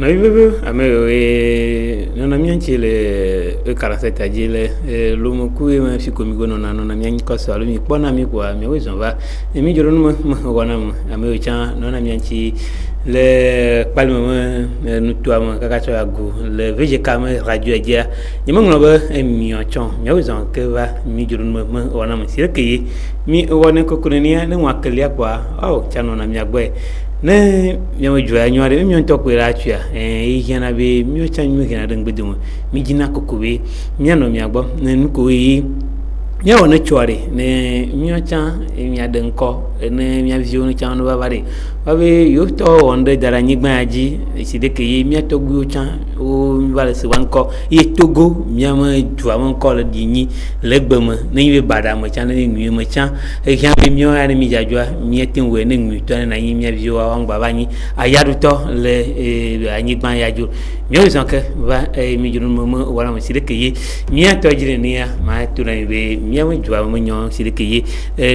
Mais oui, mais non a mianchi le 47 agile l'uomo cui ma si come non hanno una mia cosa lui mi buona mi qua mi vuoi va e mi giuro non wana a me cha non a mianchi le palme nu tua ma kaka cho agu le veje kama radio dia ni mo ba e mi ochon mi vuoi que va mi giuro non wana ma si ke mi wana ko kunenia ne wa kelia kwa cha non a mia gbe ne mi jua nyore mi onto ko ra tua hina be mi o chan mi hina den gbedu mi gina kokowe mi no mi agbo ne nuko yi mi o ne chore ne mi o chan mi aden ko ne mi avio no chan no babare babe yo to onde dara nyigba aji side ke yi mi to gu chan o mi bale se wanko yi togo mi ama jua mon ko le dinyi legbema ne yi bada mo chan ne nwi mo chan e hia be mi o ya ne mi jajua mi etin we ne nwi to na yi mi avio wa ngba bani ayadu to le anyigba yaju mi o zonke va mi juru mo wala mo side ke yi mi to jire ne ya ma to na be mi ama jua mo nyon side ke yi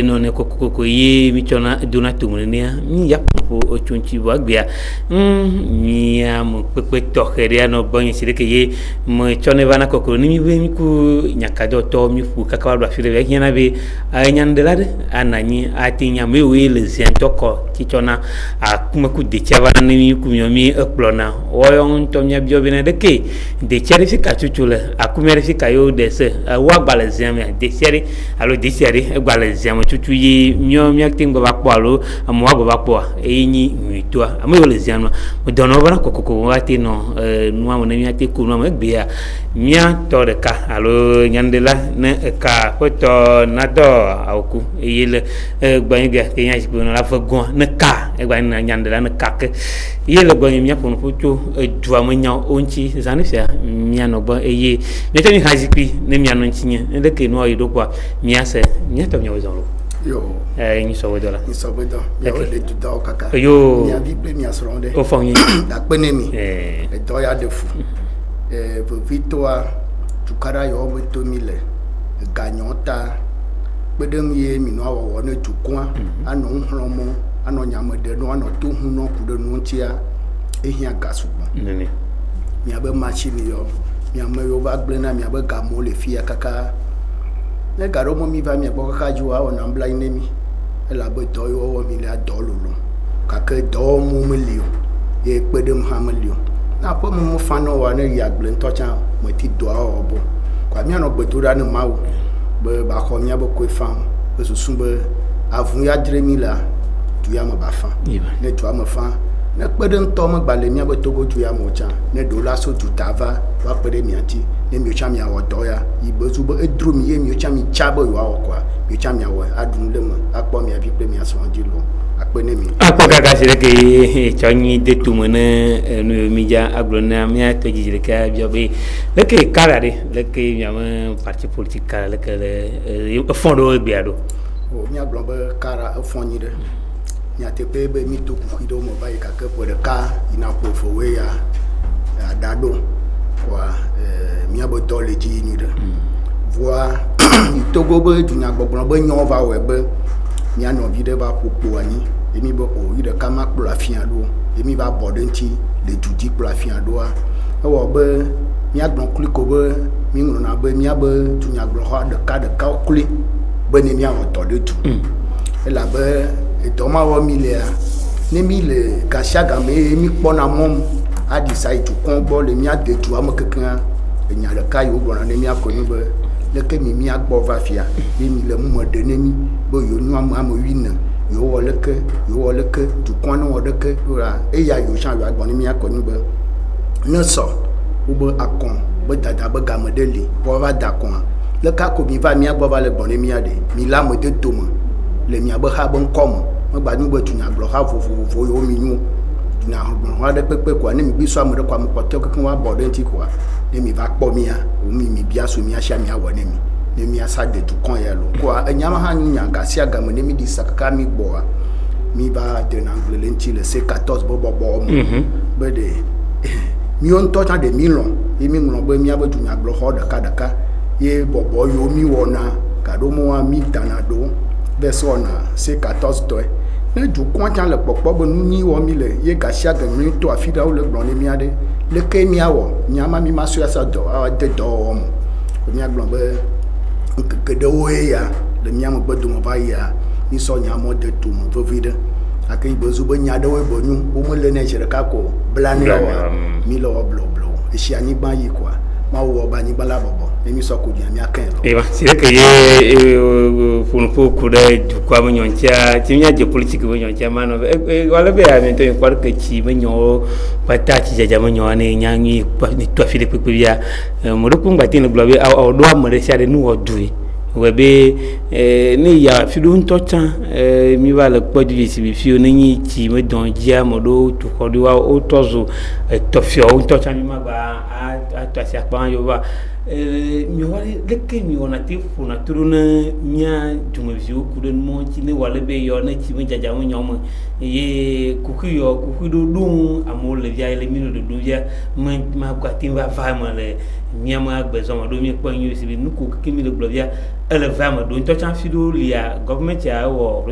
no ne kokoko yi mi chona dona tumune ne ya mi ya o chunchi wa gbia mi am pepe to heria no bonyi sire ke ye mo chone vana kokoro ni mi be mi ku nyakado to mi fu kaka wa fire be hiana be anyandelade anani atinya me we le zientoko kichona akuma ku de chava ni mi ku mi explona oyon to nya bio bene de ke de cheri fika chuchule akumere fika yo de se wa gbale ziame de cheri alo de cheri gbale ziame chuchu yi mi acting ba kwa lo amwa ba kwa enyi mitwa amwe zianwa mudono bana kokoko wati no nwa mo ne ate ku no magbia mia to de ka alo nyandela ne ka foto na do auku yele gbanya ke nya jibu na la fagon ne ka gbanya nyandela ne ka ke yele gbanya mia pono foto dua mo nya onchi zanifia mia no ba eye ne tani hajipi ne mia no ntinye ne de ke no yido kwa mia se mia to mia wozoro yo ni so wedola yo le du do kaka yo mi abi pe mi asronde o fonyi da pene mi e do ya de fu pour victoire tukara yo mo to mi le ganyota pedem ye mi no awo ne tukwa ano nhromo ano nyamede no ano to hu no kudo no tia ehia gasubo nene mi abe machine yo mi amayo ba gblena mi abe gamo le fia kaka ne garo mo mi va mi bo ka ju wa na mbla inemi e la bo to yo wo mi le adololo ka ke do mo melio e pedem ha melio na po mo fano wa ne ya gble to cha mo ti do obo kwa mi no gbetura ne mawo be ba ko mi abo ko fam be so sun be avun ya dire mi la tu ya mo ba fa ne tu am fa ne pedem to mo gbale mi abo to go tu ya mo cha ne do la so tu tava wa pede mi ati ne mi ocha mi awo do ya ibozu bo edru mi ye mi ocha mi chabo yo awo kwa mi ocha mi awo adun le mo apo mi abi pe mi aso jilo apene mi apo gaga sire ke chonyi de tumene no mi ja aglona mi ato jire ka biobe le ke karare le ke mi am parti politique kala le ke fondo biado o mi aglon be kara fonyi de mi atepe be mi to ku do mo bayi ka ke po de ka ina po fo we ya adado kwa mi abo dole ji ni de voa itogo be dunya gbogbo be nyon va we be mi ano bi de ba popo ani emi bo o yi de kama kplo afia do emi ba boden ti le dudi kplo afia do a e wo be mi agbon kliko be mi ngro na be mi abe dunya gblo ha de ka kuli be ni mi awon to de tu e la be e to ma wo mi le a ni mi le ka shaga me mi po na mom a decide to combo le mi ade tu am kekan enya le kai ogbona ne mi akonu be le ke mi agbo va fia mi le mo de ne mi bo yo nu am win yo wo le ke tu kon no de ke ora e ya yo sha yo agbo ne mi akonu be no so u bo akon bo dada bo gamodeli bo va da kon le ka ko mi va mi agbo va le bon ne mi ade mi la mo de to mo le mi agbo ha bon kom mo gba nu bo tu nya agbo ha fo yo mi nu na ho de pepe kwa ne mi bi so amore kwa mo pote kokan wa bodo nti kwa ne mi va kpo mi a o mi bia so mi a sha mi a wo ne mi asa de tu kon ye lo kwa enyama ha nya ga si aga mo ne mi di sakaka mi gbo a mi ba de na anglais nti le c'est 14 bo mo be de mi on to ta de mi lo e mi nglo be mi abatu nya glo ho daka ye bobo yo mi wona ka do mo wa mi tanado be so na c'est 14 to ne dukɔa le kpɔkpɔ be nu nyui wɔ mi le ye gasia ge mi to afi ɖe wole gblɔ ne mia ɖe leke miawɔ miama mi ma sue asa dɔ ade dɔwɔwɔ me miagblɔ be ŋkeke ɖewoe ya le mia megbe dome va yia misɔ nyamɔ de to me vevi ɖe gake yi bezu be nya ɖewoe be nyu womele ne zi ɖeka ko bla ne wɔ mi le wɔ blɔblɔ esi anyigba yi koa mawu wɔ be anyigba la bɔbɔ ne mi sɔ ko dua miakɛ lɔ. Eba si ɖe ke ye ƒonuƒo ku ɖe dukɔa me nyɔntia ti miadze politiki be nyɔntia ma nɔ wale be ame ŋutɔ kpɔ ɖe ke tsi me nyɔwo kpata tsi dzadza me nyɔwa ne nya nyui ne to afi ɖe kpekpe bia me ɖe kpo ŋgbati ne gblɔ be ɖo ame ɖe sia ɖe nu wɔ due wɔ be ne ya fi ɖo ŋutɔ tsã mi va le kpɔ dzi si bi fi ne nyi tsi me dɔn dzia me ɖo tu xɔ ɖi wa wotɔ zo tɔfiawo ŋutɔ tsã mi ma gba ato asi akpa yo va mi wa leke mi wɔna te ƒona to ɖo ne mia dumeviwo ku ɖe numɔ ŋuti ne wale be yɔ ne tsi me dzadza me nyɔ me eye kuku ɖo ŋu amewo le via le mi le ɖoɖo via ma gate va me le mia me agbezɔ me ɖo mi kpɔ nyuie si be nuko keke mi le gblɔ via ele va me ɖo ŋutɔ tsã fi ɖo lia gɔvmenti a wɔ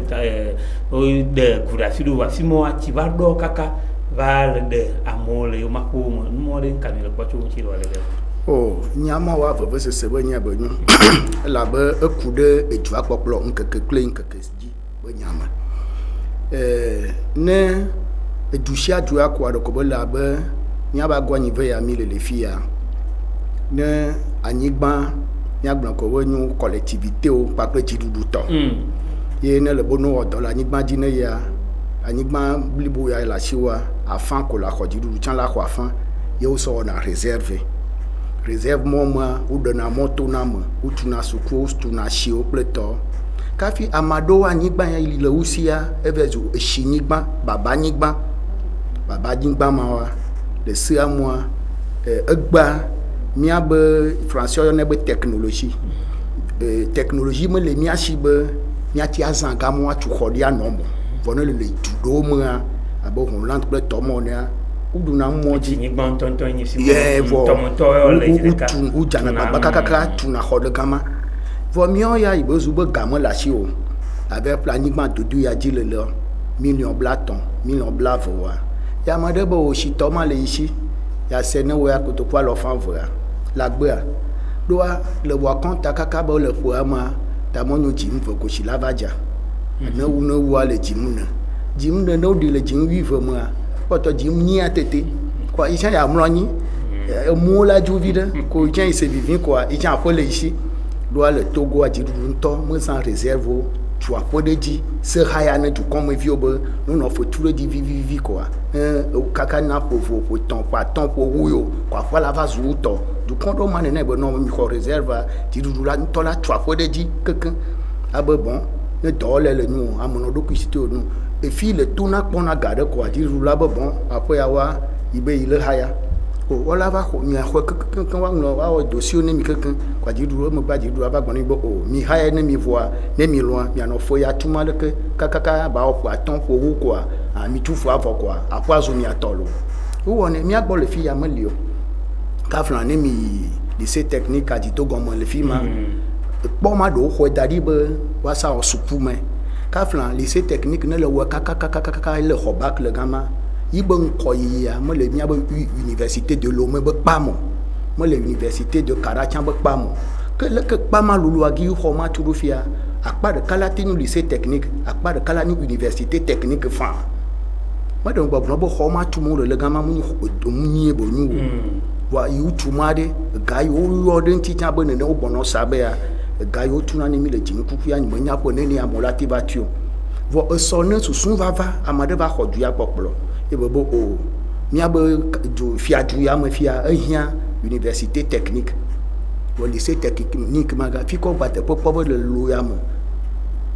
de ku ɖe afi ɖo afi mɔ tsi va ɖɔ kaka va le ɖe amewo le yewo ma ƒo me numɔ ɖe nka mi le kpɔ tso ŋuti le wale via. Nyama wa vevesese be nya be nyu elabe eku ɖe edua kpɔkplɔ ŋkeke kple ŋkeke dzi be nyama ne edu sia du akɔ aɖe ko be le abe miaba gbɔ anyi ve ya mi le fi ya ne anyigba miagblɔ ko be nyu collectivitéwo kpakple dziɖuɖu tɔ ye ne le be no wɔ dɔ le anyigba dzi ne ya anyigba blibo ya le asi wa afã ko le axɔ dziɖuɖu tsã le axɔ afã ye wosɔ wɔna réserve mɔma woɖena mɔto na me wotuna sukuwo wotuna siwo kple tɔ kafi amaɖewo anyigba ya le wusia eve zu esinyigba babanyigba ma wa le sea moa egba miabe français yɔnɛ be technologie me le mia si be miati azã gamɔ atu xɔ ɖi anɔ me vɔ ne le du ɖewo mea abe Hollande kple tɔmɔ nea woɖuna mɔ dzi wodzana gbagba kakaka tuna xɔ ɖe gama vɔ miawo ya yi be zu be game le asi o abe ƒle anyigba dodo ya dzi le million blatɔ̃ million blavea ya ame ɖe be wòsitɔ ma le yi si ya se ne wo ya kotoku alɔ fã vea le agbea ɖoa le wɔ akɔnta kaka be le ƒoa mea ta mɔnyo dzim ve kosi la va dza ne wua le dzim ne ne woɖi le dzim wuive mea kpɔtɔ dzim nyia tete kɔ itsã ya mlɔ anyi emuwo la dzo vi ɖe ko itsã yi se vivi koa itsã aƒe le isi ɖoa le Togo dziɖuɖu ŋutɔ mezã réserve tu aƒe ɖe dzi se haya ne dukɔmeviwo be nonɔ fetu ɖe dzi vivivi koa kaka na ƒo ƒo tɔ̃ ƒo atɔ̃ ƒo wuyo ko aƒe la va zu wotɔ dukɔ ɖewo ma nene be nɔ mi xɔ réserve dziɖuɖu la ŋutɔ la tu aƒe ɖe dzi kekeŋ abe bɔn ne dɔwɔlɛ le nu amenɔ ɖokui si to nu efi le tona kpɔna ga ɖe koa dziɖuɖu la be bɔn aƒe ya wa yi be yi le haya wala va xɔ miaxɔ kekeŋ woaŋlɔ woawɔ dosiwo ne mi kekeŋ koa dziɖuɖu emegba dziɖuɖu ava gbɔ ne be mi haya ne mi vɔa ne mi lɔa mianɔ fo ya tum aleke kakaka ba wɔ ƒo atɔ̃ ƒo wu koa mi tu fo avɔ koa aƒea zo miatɔ lo wowɔ ne miagbɔ le fi ya meli o kafla ne mi lycée technique adzito gɔme le fi ma kpɔ ma ɖewo xɔe da ɖi be woasa wɔ sukume kafla lycée technique ne le wɔ kakakakaka le xɔ bak le gama yi be ŋkɔ yiyia mele miabe université de Lomé be kpamɔ mele université de Karatsã be kpamɔ ke leke kpama loloa gi xɔ ma tu ɖo fia akpa ɖeka la te nu lycée technique akpa ɖeka la nu université technique fã meɖe gbɔgblɔ be xɔ ma tu mo le gama mu nyie be nu o wa yi tu ma ɖe ga yi woyɔ ɖe ŋuti tsã be nene wo gbɔnɔ sa be ya ga yi wotuna ne mi le dziŋkuku ya nyime nya ƒe ne ne amewo la te va tui o vɔ esɔ ne susu vava ame aɖe va xɔ du ya kpɔkplɔ ebe be o miabe fiadu ya me fia ehiã université technique wɔ lycée technique maga fi kɔ gba teƒe kpɔ be le lo ya me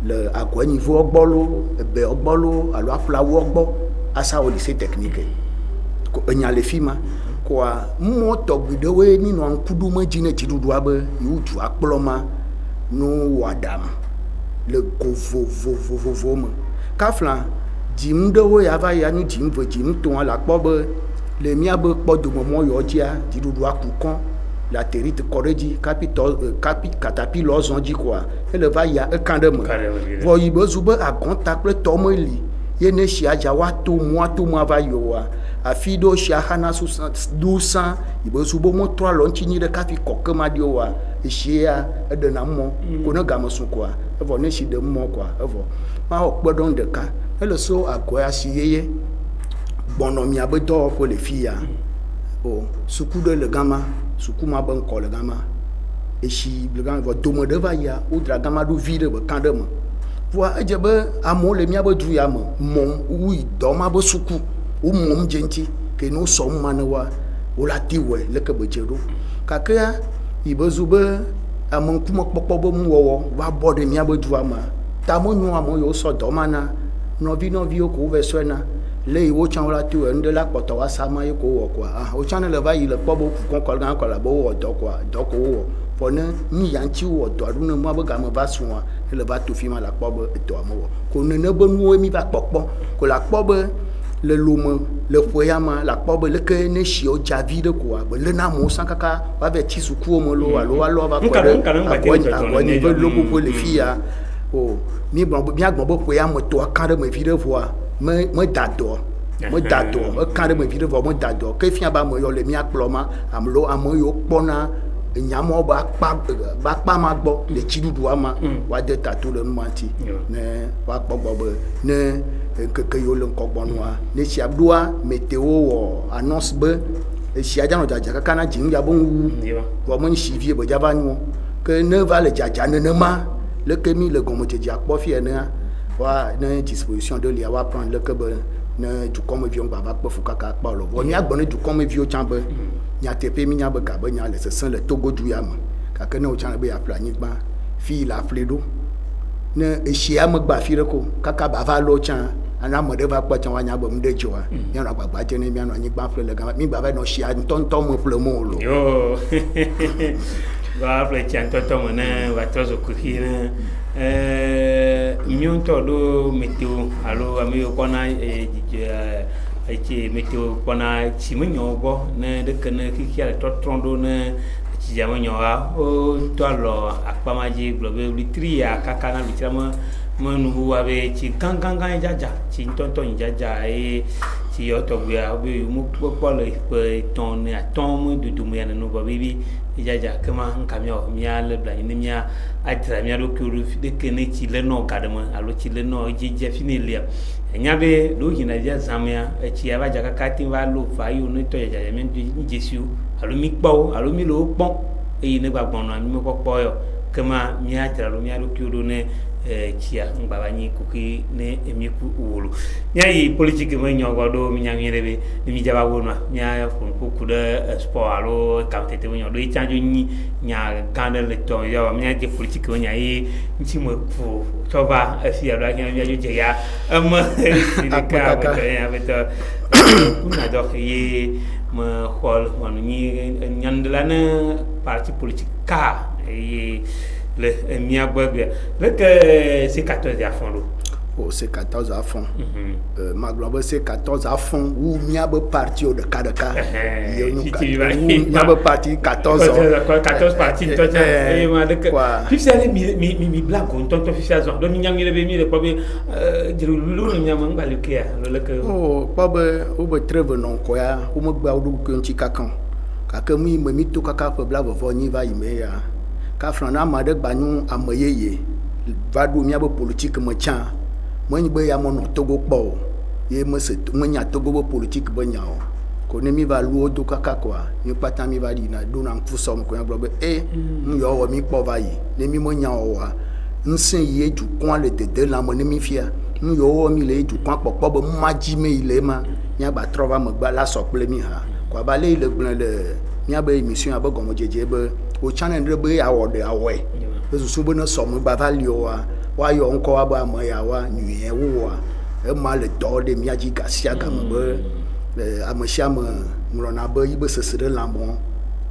le agɔnyivowo gbɔ lo ebewo gbɔ lo alo aƒlawo gbɔ asa wɔ lycée technique ko enya le fi ma koa mɔ tɔgbi ɖewoe ni nɔ ŋkuɖome dzi ne dziɖuɖua be yewo du akplɔ ma no wɔadam le go vovovovo me kafla dzim ɖewo ya va ya nu dzim ve dzim tɔa le akpɔ be le miabe kpɔdomemɔ yɔ dzia dziɖuɖua ku kɔ le aterite kɔ ɖe dzi katapilɔ zɔn dzi koa ele va ya eka ɖe me vɔ yi be zu be agɔnta kple tɔ meli ye ne shia ja wa to mo ava yo wa afi do shia hana su du san ibo su bo mo 3 lo nchi ni de ka fi koke ma dio wa shia e de na mo ko no ga mo su kwa evo ne shi de mo kwa evo ma o gbodon de ka ele so agoya si yeye bono mi abedo ko le fia o suku de le gama suku ma ban ko le gama e shi le gama vo domo de va ya o dra gama do vide be kan de mo voa ejebe amo le mi abedu ya mo mom wi do ma bo suku o mom jenti ke no so ma ne wa o la ti we le ke be jeru ka ke ya ibezu be amon kuma popo bo mu wo wa bo de mi abedu ama ta mo nyu amo yo so do mana novi o ko ve so na le wo chan la tu en de la poto wa sama yo ko wo kwa o chan le va yi le po bo ku kon gan ko la bo wo do kwa do ko wo fo ne ni yan chi wo do ru ne mo ba mo ba sun wa le ba to fi ma la po bo do mo ko ne ne bo nu mi ba popo ko la po bo le lume le foyama la po bo le ke ne shi o javi de ko ba le na mo san kaka wa ve ti su ku mo lo alo ba ko de ni ve lo ko le fia o mi bon bien gbon bo foyama to kan de me vi de voix me dado e kan de me vi de voix me dado ke fia ba mo yo le mi aploma amlo amo yo pona nyamo ba pa ma gbo le chidudu ama wa de tatu le manti ne wa gbogbo ne ke yo le nkogbo wa ne si abdua meteo wo annonce be si aja no jaja kaka na jin ya bon wo mo si vie bo jaba nu ke ne va le jaja ne ma le kemi le gomo je akpo fi ne wa ne disposition de li wa prendre le ke be ne du comme vion baba kpo fuka ka kpa lo wo mi agbon du comme vion chambe nya tepe mi nya be ka be nya le se le togo du ya ma ka ke ne o chan be ya plan gba fi la fledo ne eshia me gba fi re ko kaka ba va lo chan ana mo de va kpo chan wa nya bo mde jo wa nya ra gbagba je ne mi ana nyi gba fle le ga mi gba ba no shia ntonto mo fle mo lo yo va fle chan tonto mo na wa trozo ku hi na nyonto do meteo alo ami kona meteo kona chimenyo bo ne de kana kikia to trondo ne chijamanyo o to alo akpamaji globe litria kakana litrama manu wabe chi gangan jaja chi tonto jaja chi otogya obi mu popole pe ton ne aton mu dudu mu ya no baby jaja kama nkamyo mia le bla ni mia atra mia do kuru de kene chi le no kadama alo chi le no jeje finilia nyabe do hina dia zamia chi aba jaka katin va lo fa yo no to jaja men jesu alo mi po alo mi lo pon e ne gbagbon na mi popo yo kama mia atra lo mia do kuru ne chia ngba ni kuki ne emiku wulu nyai politique me nyogo do mi nyangirebe ni mi jaba wona nya ko kuda sport alo kamtete mo do chanjo ni nya gandel le to yo mi nya politique mo nyai nti mo fu to ba afi alo nya yo je ya ama ka ba ya beto kuna do ye me khol mon ni nyandlana parti politique ka le mia gbegbe le que c'est 14 à fond oh c'est 14 à fond ma globe c'est 14 à fond ou mia be parti de ka yo mia be parti 14 parti to e ma de puis c'est mi blanco tonto fisazo do nyam ni be mi le probe jiru lu nyam ngale ke le que oh probe o be treve non ko ya o mo gba o du ko nti kakan ka ke mi to kaka pe bla vo ni va ime ya ka frana ma de gbanu amayeye va do mi abo politique mo chan mo nyi be ya mo no togo po ye mo se mo nya togo bo politique bo nya o ko ne mi va lu o do kaka kwa mi pata mi va di na do na mfu so mo ko ya bro be mi yo wo mi po va yi ne mi mo nya o wa nsin ye ju kon le de la mo ne mi fia mi yo wo mi le ju kon popo bo ma ji me ile ma nya ba trova mo gba la so ple mi ha kwa ba le gbon le mi abe émission abo gomo jeje be o channel re be awode awe bezu so bo na so mo ba value wa yo nko wa ba mo ya wa nwie wo wa e ma le do de mi aji ga sia ga mo be amashia mo mro na be yi be sesere la mo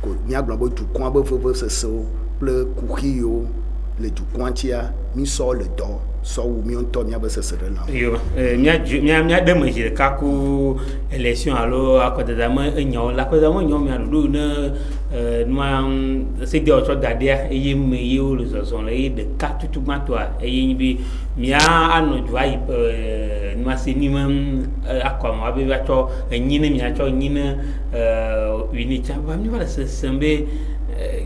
ko mi agbon bo ju kon abo fo sese o ple kuki yo le dukɔntia mi sɔ le dɔ sɔwu mi ŋutɔ miabe sese ɖe la. Yo mia de me dzi ɖeka ku élection alo akɔdadame enyawo le akɔdadame enyawo mia ɖoɖo ne nua sediawo tsɔ da ɖea eye me yewo le zɔzɔm le eye ɖeka tutu gbãtɔa eye nyi be mia anɔ dzo ayi nua se mi me akɔ ama be va tsɔ enyi ne mia tsɔ enyi ne unitsa va mi va le sesem be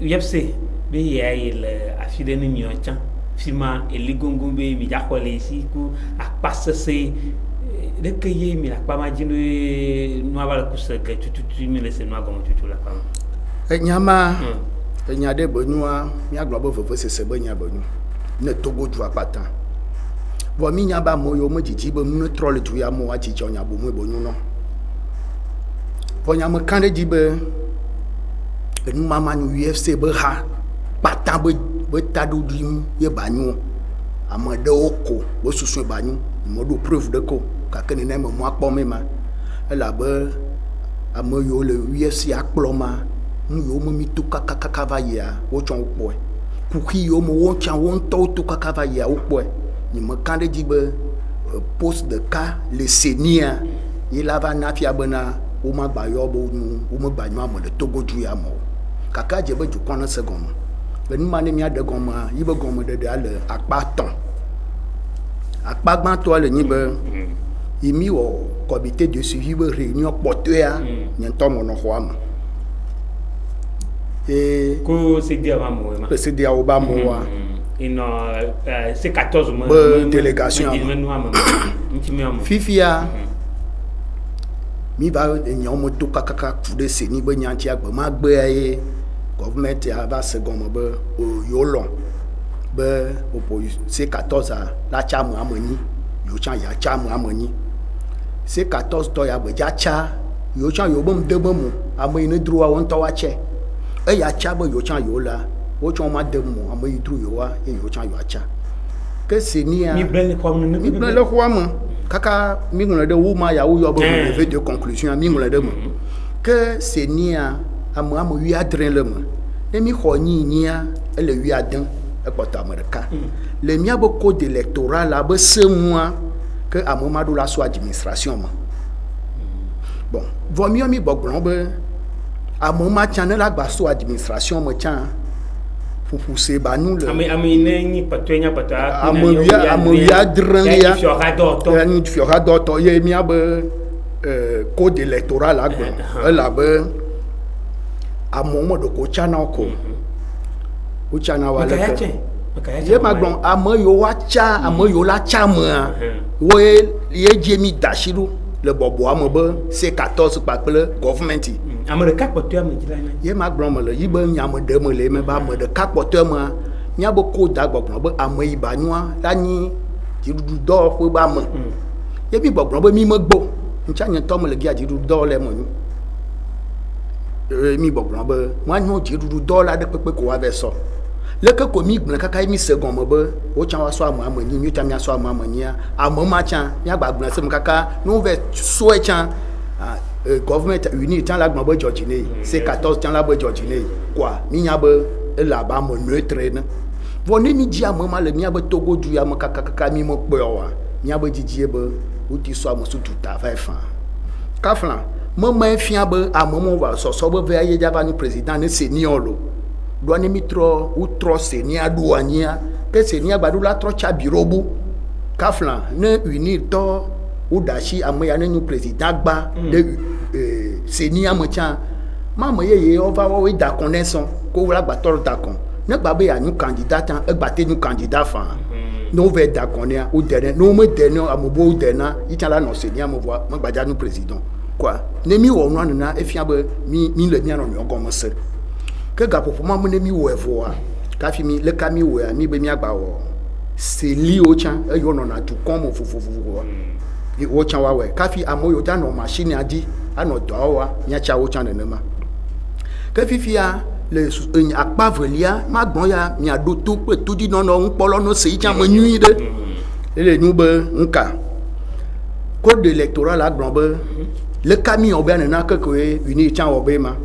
yebse be yayi le afi ɖe ne miɔ tsã fima eli gongo be mi jaxɔ le esi ku akpa sese ɖeke ye mi le akpa ma dzi ne nua va le kuse ge tututu mi le se nua gɔme tutu le akpa ma. Enyama enya ɖe be nua miagblɔ be vevesese be nya be nu ne Togo du akpata vɔ mi nya be amewo yiwo me dzidzi be nu ne trɔ le du ya amewo adzidzi nya bo mu be nu nɔ vɔ nya me ka ɖe dzi be enumama nyu UFC be ha kpata be taɖoɖim ye ba nyu ame ɖewo ko wo susu ba nyu me ɖo preuve ɖe ko gake nene me mu akpɔ me ma elabe ame yiwo le UFC akplɔ ma nu yiwo me mi to kakaka va yia wotsɔ wo kpɔe kuxi yiwo me wotsɔ wo ŋutɔwo to kaka va yia wo kpɔe nye me ka ɖe dzi be poste ɖeka le senia ye la va na fia bena wo magba yɔ be nu wo megba nyu ame le Togo du ya me o gake adze be dukɔ ne se gɔme le numa ne miaɖe gɔmea yi be gɔmeɖeɖea le akpa tɔn akpa gbãtɔa le nyi be yi mi wɔ comité de suivi be réunion kpɔtɔea nye ŋutɔ me nɔ xɔa me ye ko sedia ma mo ma sedia wo ba mo wa ino C14 me be délégation fifia mi va nyawo me to kakaka ku ɖe seni be nyantia gbe ma gbea ye government ya va se gɔme be yo lɔn be C14 la tsa ame amenyi yo tsã ya tsa ame amenyi C14 tɔ ya be dza tsa yo tsã yo be de be mo ame yi ne dro wa wo ŋutɔ wa tsɛ eya tsa be yo tsã yo la wo tsã ma de mo ame yi dro yo wa ye yo tsã yo atsa ke senia mi ble le xɔa me kaka mi ŋlɔ ɖe wo ma ya wo yɔ be relevé de conclusion mi ŋlɔ ɖe me ke senia ame wuiadre le me ne mi xɔ nyinyia ele wuiade ekpɔtɔ ame ɖeka le miabe code électoral la be semua ke ame ma ɖo la so administration me bon vɔ miɔ mi gbɔgblɔ be ame ma tsã ne la gba so administration me tsã ƒuƒu se ba nu le ame ne nyi pɛtɔe nya pɛtɔe ame wuiadre ya ni fiɔha dɔtɔ ye miabe code électoral la gblɔ elabe amewo me ɖo ko tsana ko wo tsana wa leke ye ma gblɔ ame yiwo watsa ame yiwo la tsa mea wo ye dze mi da si ɖo le bɔbɔa me be C14 kpakple government ame ɖeka kpɔtɔe me dzra na ye ma gblɔ me le yi be nyame ɖe me le me be ame ɖeka kpɔtɔe mea miabe ko da gbɔgblɔ be ame yi ba nyua la nyi dziɖuɖu dɔwɔƒe be ame ye mi gbɔgblɔ be mi megbo ŋutsa nye tɔ me le gia dziɖuɖu dɔwɔ le me nyu mi gbɔgblɔ be woanyo dziɖuɖu dɔwɔla ɖe kpekpe ko woave sɔ leke ko mi gblẽ kaka mi se gɔme be wotsã wa sɔ ame amenyi mi ta mia sɔ ame amenyia ame ma tsã miagba gblẽ se me kaka ne wove sɔe tsã government uni tsã la gblɔ be dzɔdzi ne C14 tsã la be dzɔdzi ne koa mi nya be ele abe ame neutre ne vɔ ne mi dzi ame ma le miabe Togo du ya me kakaka mi me kpɔe oa miabe dzidzi be woti sɔ ame sutu ta va fã kafla me fia be ame mo va sɔsɔ be ve ye dzava ni président ne senior lo do ne mi trɔ utrɔ senior do anyia ke senior ba do la trɔ tsa biro bu kafla ne uni tɔ wo da si ame ya ne nu président gba de senior me tsã ma me ye o va wo da connaissance ko la gba tɔ da kon ne gba be ya nu candidat e gba te nu candidat fa no ve da konia o dene no me dene amobo dena itala la no senior me voa me gba ja nu président quoi ne mi wo no na efia be mi le mi no mi ogomo se ke ga popo ma ne mi wo evoa ka fi mi le ka mi wo ya mi be mi agba wo se li o chan e yo no na tu komo fufufufu wo chan wa we ka fi amoyo da no machine adi ano do wa nya cha wo chan ne ma ke fifia le akpa velia ma gbon ya mi ado to pe to di no no npolo no se chan mo nyui de ele nu be nka code électoral la gbon be le camion be na keke uni chan wo be ma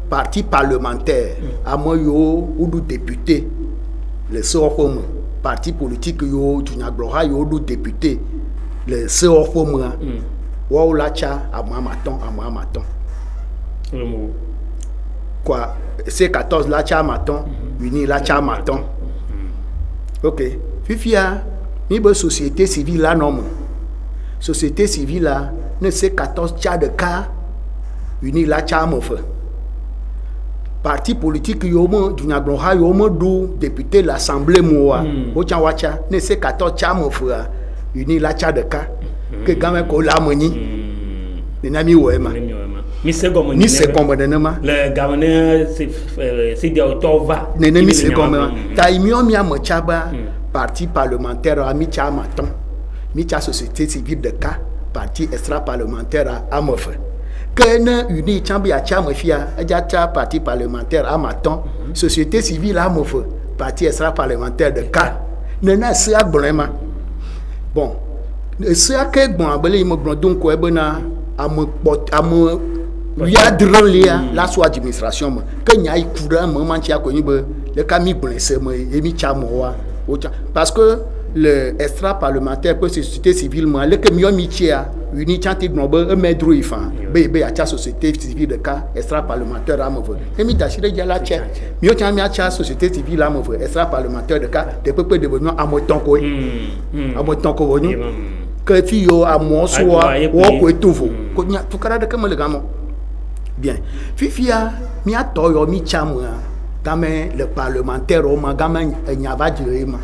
parti parlementaire amoyo ou du député le sewɔƒeme parti politique yiwo dunyagblɔha yiwo ɖo député le sewɔƒemea woawo la tsa amatɔ̃ quoi C14 la tsa amatɔ̃ uni la tsa amatɔ̃ ok fifia mi be société civile la nɔ me société civile la ne C14 tsa ɖeka uni la tsa ame eve parti politique yiwo me dunyagblɔha yiwo me ɖo député le assemblée me oa wotsã woatsa ne C14 tsa ame evea uni la tsa ɖeka ke game ko le ame nyi nena mi wɔ ema mi se gɔme nenema le game ne CEDEAO va nene mi se gɔme ma ta yi miɔ miame tsa be parti parlementaire mi tsa amatɔ̃ mi tsa société civile ɖeka parti extra parlementaire ame eve ke ne uni tsã be yatsa ame fia edza tsa parti parlementaire amatɔ̃ société civile ame eve parti extra parlementaire ɖeka nena sea gblɔe ma bon sea ke gbɔn abele yi me gblɔ do ŋkɔ ebena ame wiadre lia la so administration me ke nya yi ku ɖe eme ma ŋuti akɔ nyi be ɖeka mi gblɔe se me ye mi tsa amewoa wotsa parce que le extra parlementaire pe société civile me leke miɔ mi tsia uni tsã te gblɔ be eme dro yi fa be yatsa société civile ɖeka extra parlementaire ame eve emi da si ɖe dza la tsia miɔ tsã miatsa société civile ame eve extra parlementaire ɖeka ɖekpekpe de be nyɔ ame etɔ̃ koe ame etɔ̃ ko wo nyu ke fi yo amewo soa wɔ koe to vo ko nya tukaɖa ɖeke me le gama bien fifia miatɔ yɔ mi tsa mea game le parlementaire wo ma game enya va dzre ye ma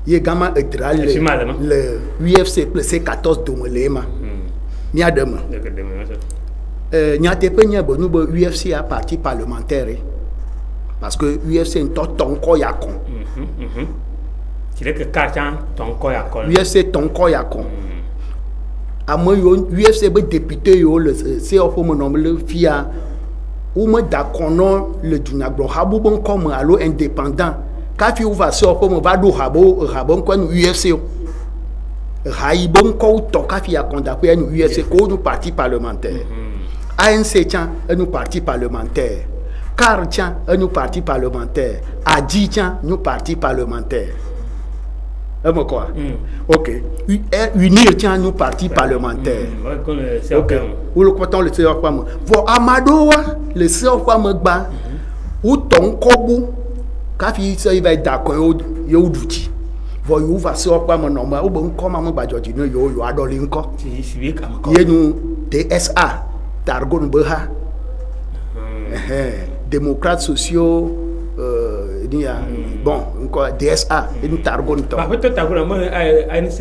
ye gama edra le UFC kple C14 dome le ye ma mia ɖe me nyateƒe nye be nu be UFC a parti parlementaire parce que UFC ŋutɔ tɔ ŋkɔ ya kɔ UFC tɔ ŋkɔ ya kɔ ame yiwo UFC be député yiwo le sewɔƒeme nɔ le fia wo me da kɔnɔ le dunyagblɔha be ŋkɔ me alo indépendant kafi wova sewɔƒeme va ɖo ha be ŋkɔ nu UFC o ha yi be ŋkɔwo tɔ kafi akɔndaƒe nu UFC ko nu parti parlementaire ANC tsã enu parti parlementaire CAR tsã enu parti parlementaire ADI tsã nu parti parlementaire eme quoi ok UNIR tsã nu parti parlementaire ok wolo kɔtɔ le sewɔƒeme vɔ amaɖowoa le sewɔƒeme gba wotɔ ŋkɔgbo kafi se yi va da kɔ ye wo ɖu dzi vɔ yewo va sewɔƒeme nɔ me wo be ŋkɔ ma me gbadzɔ dzi ne yewo aɖɔli ŋkɔ ye nu DSA Targon be ha démocrates sociaux ni ya bon encore DSA une Targon to peut-être Targon moi ANC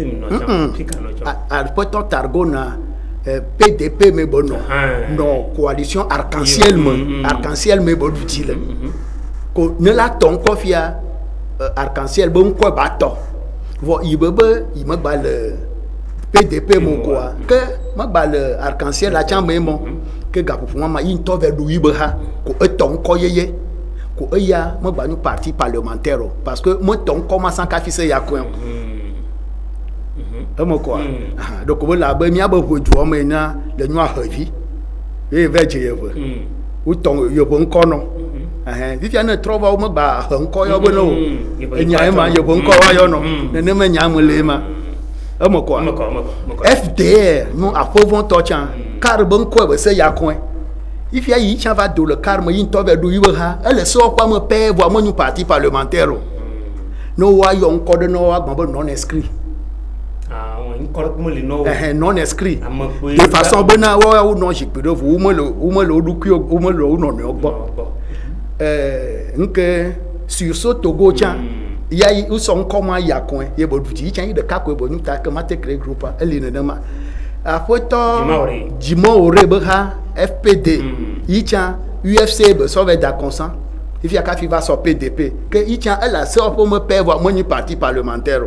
peut-être Targon PDP me bon non coalition arc-en-ciel me bon utile ko ne la ton ko fia arc-en-ciel bon ko ba to vo ibebe me ba le PDP mo ko ke ma ba le arc-en-ciel la chambe mo ke gapofu ma yin to ve do yibe ha ko eton ko yeye ko eya mo gba nu parti parlementaire parce que mo ton commence ka fi se ya ko mo ko donc bo la be mi aba hoju o me na le nu ahavi e veje yeve u ton yo bo nko no fifia ne trova mo gba nko yo bo no enya ma yo bo nko wa yo no ne me nya mo le ma mo ko FDR nous approuvons tochan car bon ko be se ya ko if ya yi chan va do le car mo yin to be do yiwe ha ele so kwa mo pe vo mo nu parti parlementaire no wa yo nko de no wa gbon non inscrit nko mo le no non inscrit de façon bena wa non jipido wo mo le du ku wo mo le no ne ogbo nke sur so Togo chan ya yi uso nkoma ya ko ye bodu ti chan yi de ka ko bonu ta ke mate créer groupe eli ne ma apoto jimo ore be ha FPD yi chan UFC be so ve da consent if ya ka fi va so PDP que yi chan elle a so pour me père voir mon parti parlementaire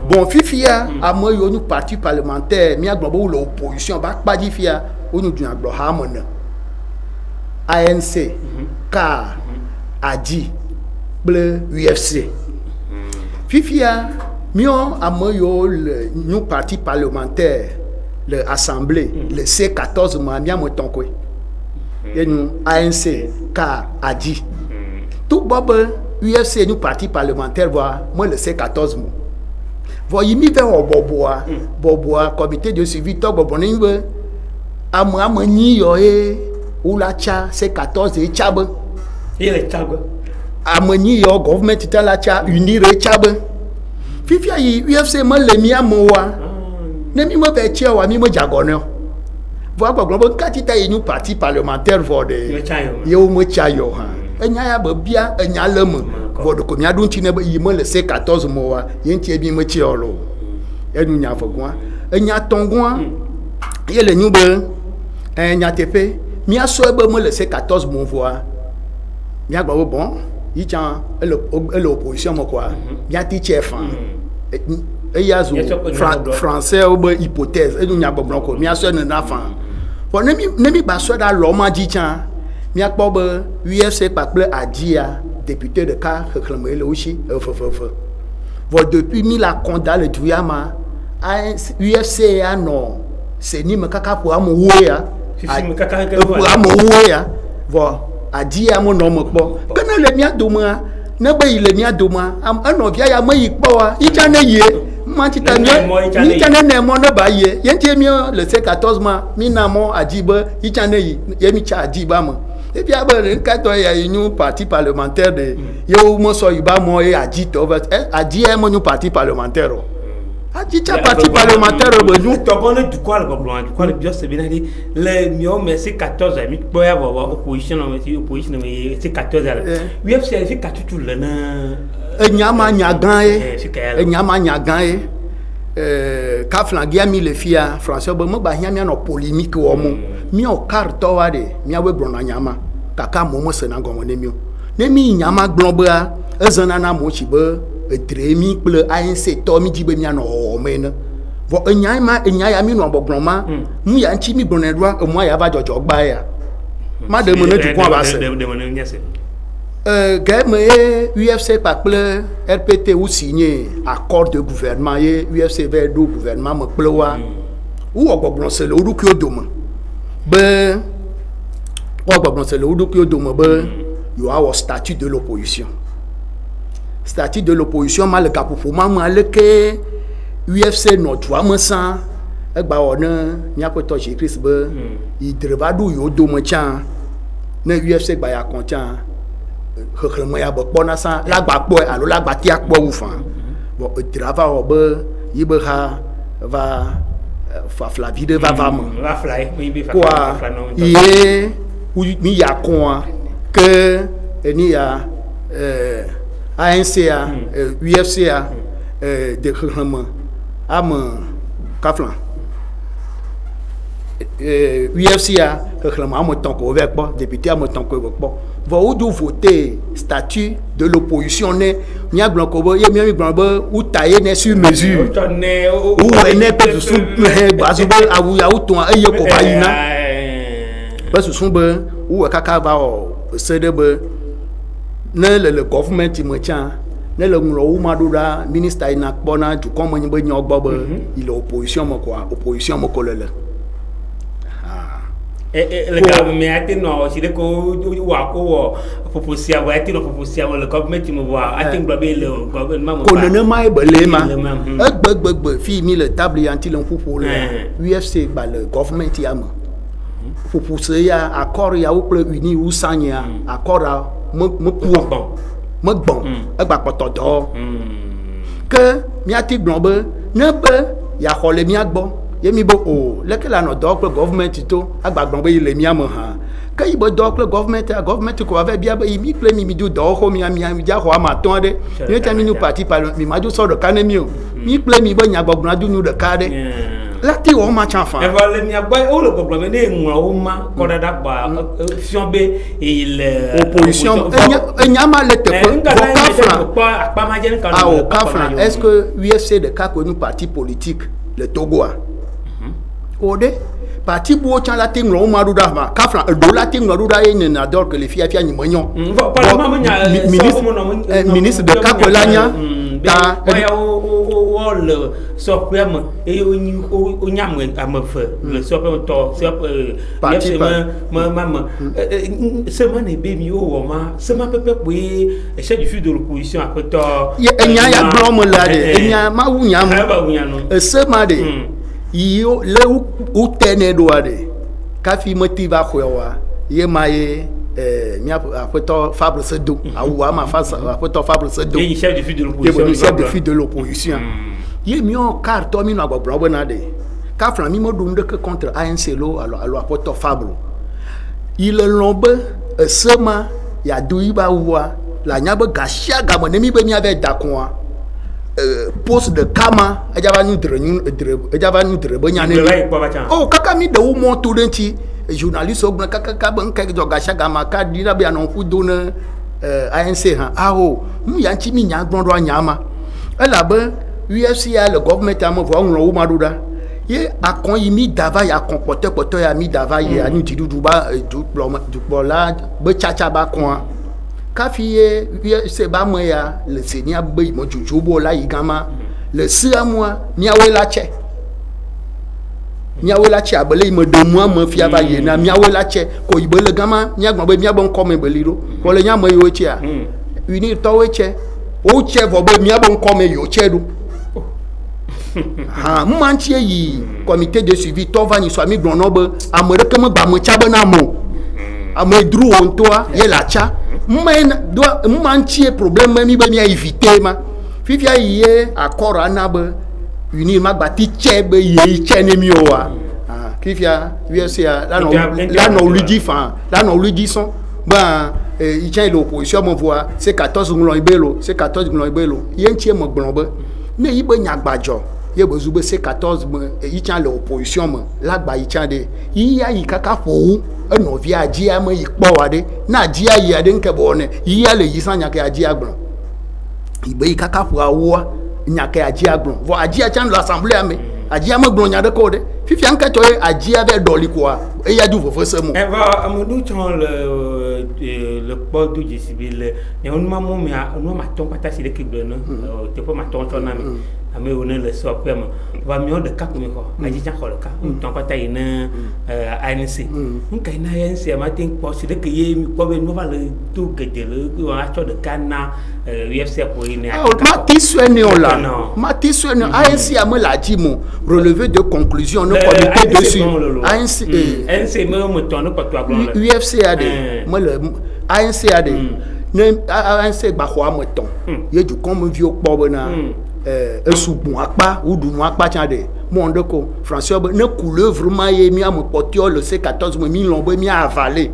bon fifia a mo yo nu parti parlementaire mi agbo bo l'opposition ba pa di fia onu dun agbo ha mo na ANC CAR ADI bleu UFC fifia mion amoyo le nous parti parlementaire le assemblée le C14 ma mia mo tonkwe et nous ANC CAR ADI tout bobe UFC nous parti parlementaire voir moi le C14 mo vo yimi ve boboa comité de suivi to boboni be amani yo ou la cha C14 e chabe il chabe amani yo government ta la cha unir e chabe fifia yi UFC mo le mi amowa ne mi mo be che wa mi mo jagono vo agbogbo kati ta yi nous parti parlementaire vo de yo mo chayo ha enya ya ba bia enya lemu vodo ko mi adun ti ne ba yi mo le C14 mo wa yen ti bi mo ti olo enu nya fogun enya tongun ye le nyu be enya tepe mi aso e ba mo le C14 mo voa mi agba bon yi chan ele opposition mo kwa ya ti chef e ya zo français o ba hypothèse enu nya gbon ko mi aso na fa for ne mi ba so da lo ma ji chan mi akpo be UFC pakple adia député de cas réclamé le aussi vo depuis mi la konda le tuyama UFC ya no se ni me kaka po amu wo ya pour amu wo ya vo adia mo no mo po kana le mi adoma na ba ile mi adoma am ano bia ya mayi po wa ija na ye manti ta ni ija na mo na ba ye yenti mi le C14 ma mi na mo ajiba ija na yi ye mi cha ajiba mo et puis quand il y a une parti parlementaire de yo mo so iba mo e agito adi e mo ñu parti parlementaire adi cha parti parlementaire bo ñu to bon du quoi le bien c'est bien dit le mio mais c'est 14 mi boya bo opposition mais c'est 14 UFC c'est 14 tout le na enyama nyagan enyama nyagan ka flangia mi le fia français bo mo ba hia mi no polémique wo mo mi o karto wa de mi awe brona nyama kaka mo mo se na gomo ne mi nyama globra ezana na mo chi be etremi ple ANC to mi jibe mi no o me na vo enya ya mi no bobroma mu ya nchi mi brona doa mo ya ba jojo gba ya ma de mo ne du kwa ba se UFC par ple RPT ou signé accord de gouvernement et UFC vers do gouvernement me plewa ou ogbon se le oduki odoma be ogbon se le oduki odoma be you have statut de l'opposition mal le capofo ma le ke UFC no droit me san e gba wona nya ko to Jésus be i drevadu yo odoma chan na UFC gba ya kontan réclamé ya bona sa la gba po alo la gba ti akpo wu fan bon trava obe yibe ha va fa flavide va fly mi quoi ye mi ya kon que ni ya ANC a UFC a de réclamé am kaflan UFC a réclamé am tonko avec pas député am tonko avec pas vous devez voter statut de l'opposition ne nya blanco bo ye mi blanco ou tailler ne sur mesure ou ne peut sous bazubo awu ya uton eye ko bayina ba susun be ou kaka ba o sede be ne le government mo chan ne le nglo ou madoda minister ina kpona du ko mo nyi nyo gbo be il opposition mo ko le le government a été non si le wa ko proposia wa été no proposia le government mo wa a été nglobe le gouvernement mo ko ne mai belema gbegbe fi mi le table yanti le fufu le UFC ba le government ya mo fufu se ya accord ya ou uni ou sanya accord mo bon e gba potodo que mi ati glombe ne be ya khole mi agbo yemi bo o lekela no do ko government to agbagbon be ile mi am ha ka ibo do ko government ko ave bia be mi ple mi do ho mi ja ho ma ton de ni tami nu parti parlement mi ma do so do kan mi o mi ple mi bo nya gbogbon adu nu de ka de lati o ma cha fa e va le mi agba o le problème de nwa o ma ko da ba fion be il opposition enya ma le te ko est-ce que UFC de ka ko nu parti politique le Togo a ode parti bo chan la ting ro ma do da ma ka fran do la ting ro da yen na dor que les fia ni monyon ministre de Kakolanya ta o le sopreme et o nyam amefe le sopreme to parti maman semaine e be mi o ma semaine pepe pe chef du fil de l'opposition après to enya ya blom la de enya ma wu nyam semaine de yo le u tene do ade ka fi motiva khowa ye maye mi apoto Fabre Sedo awa ma face apoto Fabre Sedo et chef du fil de l'opposition ye mi on carte mi no agbobro na de ka fran mi mo dum de que contre ANC lo alors apoto Fabre il lombe sema ya duiba wa la nyabe gashia gamo ne mi be mi ave dakon poste de kama ejaba nu dre banya ne oh kaka mi de wo mo to denti journaliste ogna kaka ban ka do gasha gama ka dira be anon fu do na ANC ha aho mu ya nchi mi nya gbon do nyama ela be UFC ya le government am vo onro wo maduda ye akon yi mi dava ya kon pote ya mi dava ye anu ti dudu ba du la be chacha ba kon ka fiye se ba mo ya le senia be mo juju bo la igama le sia moi miawela che miawela che abele mo de moi mo fia ba ye na miawela che ko ibele gama nyagba be miabon come beliro ko le nyama yo che a uni to we che o che vo be miabon come yo che do ha mo mantie yi comité de suivi to va ni so ami gbon no be amerika mo ba mo cha be na mo amedru on toi ye la cha men do mantie problème mi be mi éviter ma fifia ye accord anabe uni magbati chebe ye chene mi owa fifia USA là non lui dit fan là non lui dit son ben il tient l'opposition me voit c'est 14 millions ibelo c'est 14 millions ibelo ye ntie mo gbonbe ne yibe nyagbajo ye bozube c'est 14 il tient l'opposition me là gba il tient de ya yi kaka fo eno via ajia me ikpo wade na ajia yi ade nke bo ne yi ya le yisanya ke ajia gbon ibe kaka fo awo nya ke ajia gbon vo ajia chan l'assemblée ame ajia me gbon nya de ko de fifi anka to ajia be doli kwa e ya du fo se mo e va amodu chan le port du jisibil ne on ma mo mi on ma ton pata si de ke gbon no te po ma ton na mi ame on le so pem va mi on de cap mi ko aji chan ko le ka ton pata ina ANC nka ina ANC ma tin po si de ke ye mi ko be no va le tu gedele ko a cho de kana UFC pour ina ma tiswene ola ma tiswene ANC ame la di mo relevé de conclusion no comité dessus ANC me ton no patu agbon UFC a de mo le ANC a de ne ANC gba ho amoton ye du comme vieux pobe na esubun apa udunu apa chade mo ndeko François ne couleuvre ma ye mi am potio le C14 mi lombe mi avalé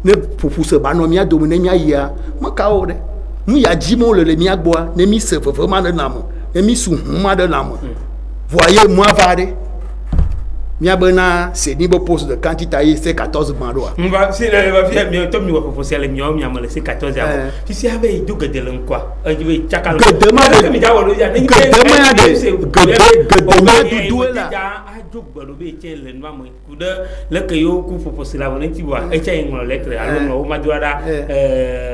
ne pousse ba no mi a dominer mi ya mo ka o de mi ya jimo le mi agboa ne mi se vraiment de namo ne mi su ma de namo voyez moi avare mi abena c'est niveau poste de quantité c'est 14 bandoa on va si le va faire mieux tom ni va proposer le mieux mi amale c'est 14 ya si si avait du gedelen quoi je vais chakal gedema de mi jawo ya ni gedema de du la a jog balo be tien le noa mo kude le ke yo ku proposer la won ti wa e tien ngolo lettre alo no ma duada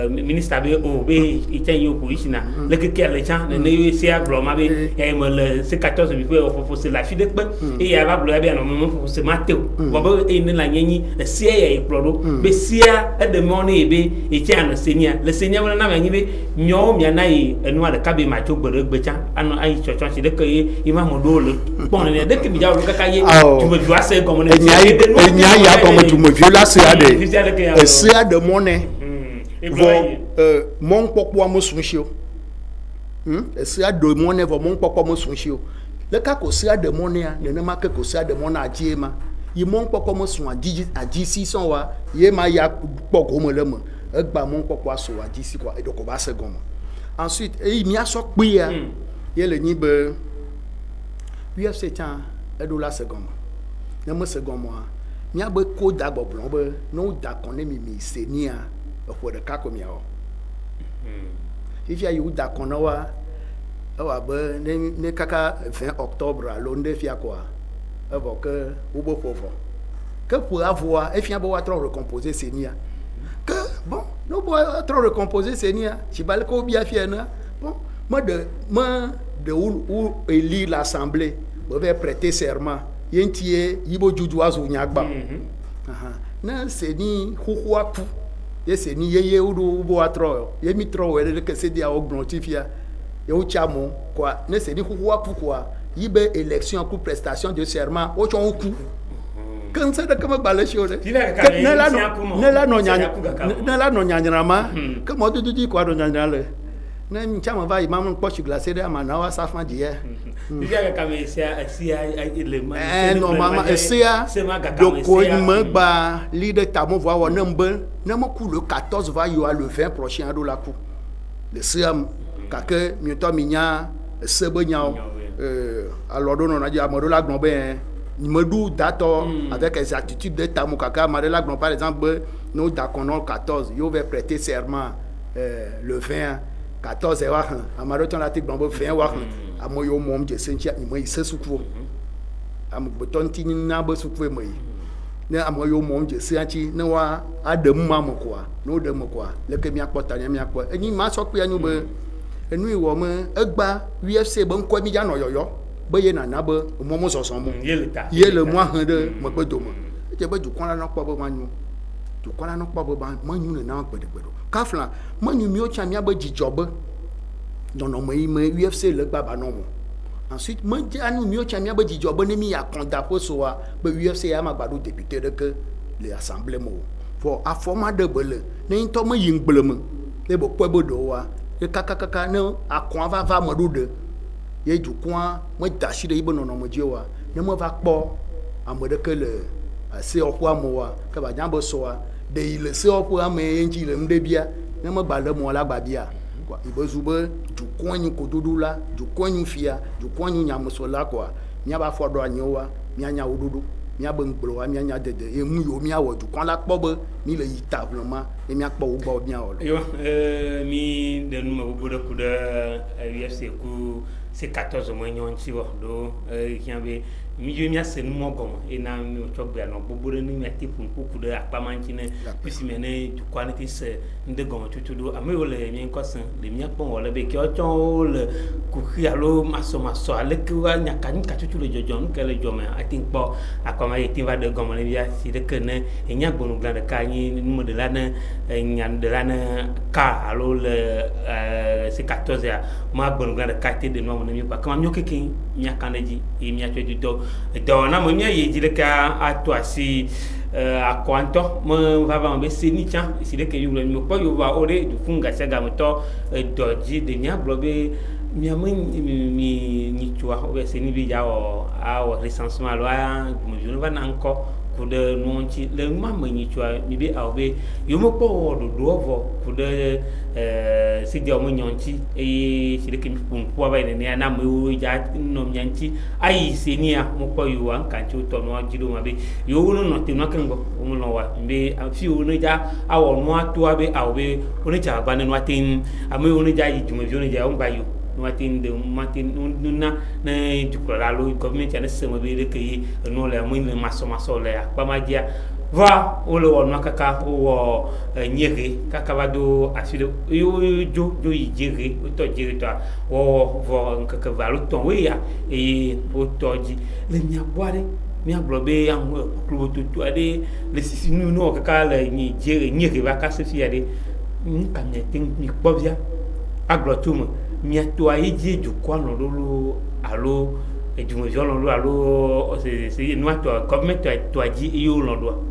ministre be o be e tien yo position le ke le chan ne yo si a glo ma be e mo le c'est 14 mi peut proposer la fi de pe e ya ba glo ya be no c'est Mathéo bobo ene la nyenyi sia ya ikplodo be sia e de money be e tia no senia le senia wona na nyi be nyo mia na yi enu ade ka be ma chogboro gbecha ano ai chocho si de ke yi ma modo le bon ne de ke bi jawo kaka ye tu me dois c'est comme enya ya comme tu me viola c'est ade sia de money vo mon popo mo sunshio sia de money vo mon popo mo sunshio le cas ko sia de money ne ne ma ke ko sia de money adie ma yi mon poko mo sun adi si son wa ye ma ya poko mo le mo e gba mon poko aso adi si kwa e do ko ba se gon mo ensuite e mi aso pe ya ye le ni be UFC tan e do la se gon mo ne mo se gon mo mi a be ko da gbo blon be no da kon ne mi se ni a e fo de ka ko mi a o if ya you da kon wa awa be ne kaka 20 octobre à l'onde fia quoi avant que ou beau pauvre que pour avoir et fia bo trop recomposer senia que bon no bo trop recomposer senia ci bal ko bien fia na bon de où élire l'assemblée vous va prêter serment yentie yibo juju azu nyagba na seni huhuaku ye seni yeye udu bo atro ye mitro wele ke se dia ogbontifia ye uchamo quoi na seni huhuaku quoi yibe élection pour prestation de serment o chon ku quand ça de comme balachio ne la no nyanyama comme tu dis quoi do nyanyale na mchama va imam poche glacé de amana safan die Diga kama sia ile normalement sia donc ko me ba leader tamo voir on number na mo ku le 14 va yo le 20 prochain do la coup le sia kake mieto minya sebenya alors on a dit amado la gnombe Nimedou dato avec les attitudes de tamo kaka marela gnombe par exemple nous dakono 14 yo va prêter serment le 20 14 heures amaro ton la tek bombo 20 heures amoyo mom je sentia ni mo isukuo am boton tin na bo sukuo mo yi na amoyo mom je sentia na wa adem mam ko no dem ko le ke mi akpota ni mi akpo eni ma so pe anu be enu iwo mo egba UFC bo nko mi ja no yoyo be ye na be mo soson mo ye le mo han de mo pe do mo je be du kon la no kpo bo manu du kon la no kpo bo manu na gbedo kafla manu mi o cha mi abaji job non non mais UFC le baba non ensuite moi anu mi o cha mi abaji job ne mi ya konda po so wa be UFC ya magbado député de que les assemblées mo for a format de bele ne to mo yin gblem le bo po bodo wa e kaka ne akon va mo do de ye du kwa mo dashi de ibo non non mo je wa ne mo va po amode que le se o kwa mo wa ka ba jan bo so wa de il se o kwa me enji le mde bia ne mo gba le mo la gba bia quoi ibo zube du kwanu kodudu la du kwanu fia du kwanu nyamuso la quoi nya ba fodo anyowa nya nya odudu nya be ngbro wa nya dede e mu yo mi awo du kon la kpobe ni le yitablement e mi akpo wo gba bia o yo mi de nu mo bodo ku de UFC ku c'est 14 mois nyonchi wo do kiambe mi je mi ase nu mo gomo e na mi o chogbe no bobodo ni mi ati pun ku de apamanchi ne pisi me ne du quality se nde gomo tutudo ame wo le mi nkosan le mi akpo wo le be ki o chon le ku khialo maso ale ku wa nyaka ni ka tutu le jojon ke le jome ati po akoma e tin va de gomo le bia si de ke ne e nya gbonu glan de ka ni mo de la ne nyan de la ne ka alo le c'est 14 ya ma gbonu glan de ka te de no mo ne mi pa kama mi o keke nyaka neji e mi atwe do na mo mi ye jile ka ato asi akwanto mo vava mbe seni cha si de ke yulo mi po yo va ore du funga saga mo to doji de nya blobe mi am mi ni chwa o be seni bi ja o a o recensement lo a mo jono va nanko ku de nonchi le mama ni chwa mi be a be yo mo po do vo ku de si de mo nyonchi e si de ke mi pun po ba ne na mo ja no nyanchi ai senia mo po yo an kan chu to no jido ma be yo no te no kan go mo no wa be fi o no ja a wo no atu abe a be o ne ja ba ne no atin a mo o ne ja yi jumo jo ne ja o ba yo Martin de Martin nuna na dukura lo government ya se mo be de ke no le mo ni maso le pa ma dia va o le wona kaka o nyere kaka ba do asile yo jo yire o to jire to o vo kaka va lo ton we ya e o toji le nya boare mi aglobe an club tutu ade le sisi no kaka le ni jere nyere va ka se fi ade kan ne tin ni pobia aglotumo mi to aiji ju kwano lolo alo ejumo jolo lolo alo se no to government to aji yo lodo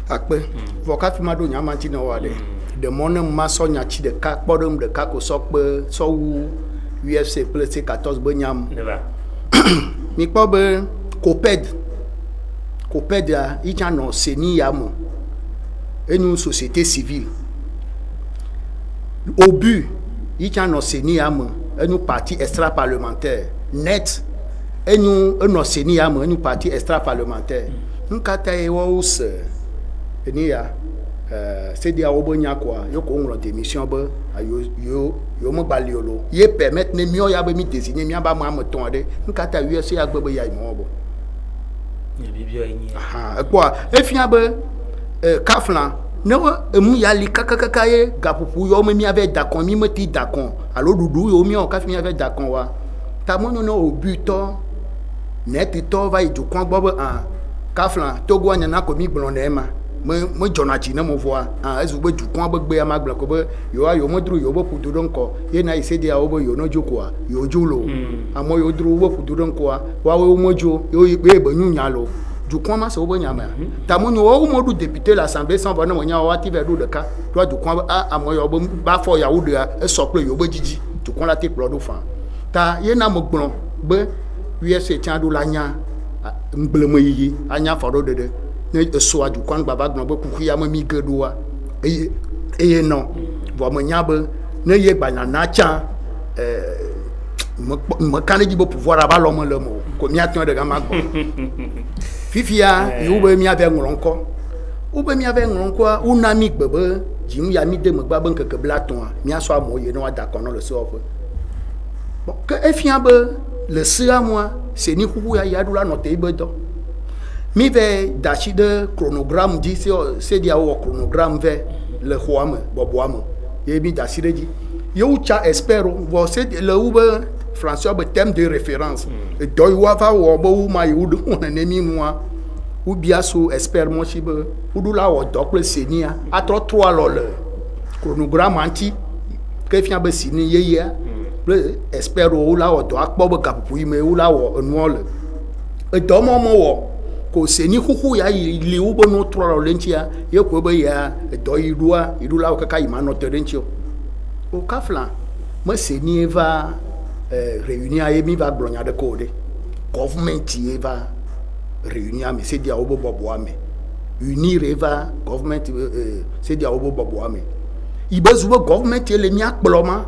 akpe voka fi mado nya manti na wale de mona ma so nya chi de ka podom de ka ko so pe so wu UFC plus 14 be nyam neba mi po be coped ya icha no seni ya mo enu société civile au but il y a un séni à moi, un parti extra parlementaire net, un séni à moi, un parti extra parlementaire. Nous avons c'est des abonia quoi, yo ko ngro démission ba yo mo baliolo. Ye permettre ne mi o ya ba mi désigner mi ba ma ton de. Nous kata UFC ya gbe ya mo bo. Ya bibio yin. Aha, quoi, e fi ba kaflan emu ya li kakakaka ye gaƒoƒo yɔ me miave dakɔn mi me ti dakɔn alo ɖuɖu yiwo miɔ kafi miave dakɔn wa tamonyo ne wo butɔ netitɔ va yi dukɔn gbɔ be kafla togo anyana ko mi gblɔ ne ma me dzɔna tsi ne mo vɔa ezu be dukɔn be gbea ma gblɔ ko be yewoa yewo medro yewo be ƒodo ɖe ŋkɔ yena yi sediawo be yewo ne dzo koa yewo dzo lo amewo yewo dro wo be ƒodo ɖe ŋkɔa woawo medzo ye be nyunya lo dukɔn ma se wo be nya mea tamonyo wo meɖu député le assemblée sans vɔ ne wonya woati va ɖo ɖeka ɖoa dukɔn be ame yawo be ba fɔ yawo ɖea esɔ kple yewo be dzidzi dukɔn la te kplɔ ɖo fa ta yena me gblɔ be USA tia ɖo la nya ŋgbleme yiyi anya fɔ ɖo ɖeɖe ne esoa dukɔn gbava gblɔ be kuku ya me mi ge ɖoa eye nɔ vɔ me nya be ne ye gbanyana tsa me ka ne dzi be pouvoir ava lɔ me le me o ko miatɔ ɖe gama gbɔ fifia yewo be miave ŋlɔ ŋkɔ wo be miave ŋlɔ ŋkɔa wona mi gbe be dzinu ya mi de megba be ŋkeke bla tɔa miasɔ amewo yi ne woada akɔnɔ le sewɔƒe ke efia be le sea moa seni ƒuƒu ya ɖo la nɔ te be dɔ mi ve da asi ɖe chronogramme dzi sediawo wɔ chronogramme ve le xɔa me bɔbɔa me ye mi da asi ɖe dzi yewo tsa expert vɔ sedi le wo be français be thème de référence dɔ yi wo ava wɔ be wo ma yi wo ɖo wɔna ne mi nua wo bia so expert mo si be wo ɖo la wɔ dɔ kple senia atrɔ trɔ alɔ le chronogramme ŋuti ke fia be sini yeyea kple expert wo la wɔ dɔ akpɔ be gaƒoƒo yi me wo la wɔ enua le edɔ ma me wɔ ko seni ƒuƒu ya yi li wo be no trɔ le ŋutia ye ko be ya edɔ yi ɖo la wo kaka yi ma nɔ te ɖe ŋuti o kafla me seni va réunion ye mi va gblɔ nya ɖe ko ɖe government ye va réunion me sedia wo be bɔbɔa me unir ye va government sedia wo be bɔbɔa me yi be zu be government ye le mia kplɔ ma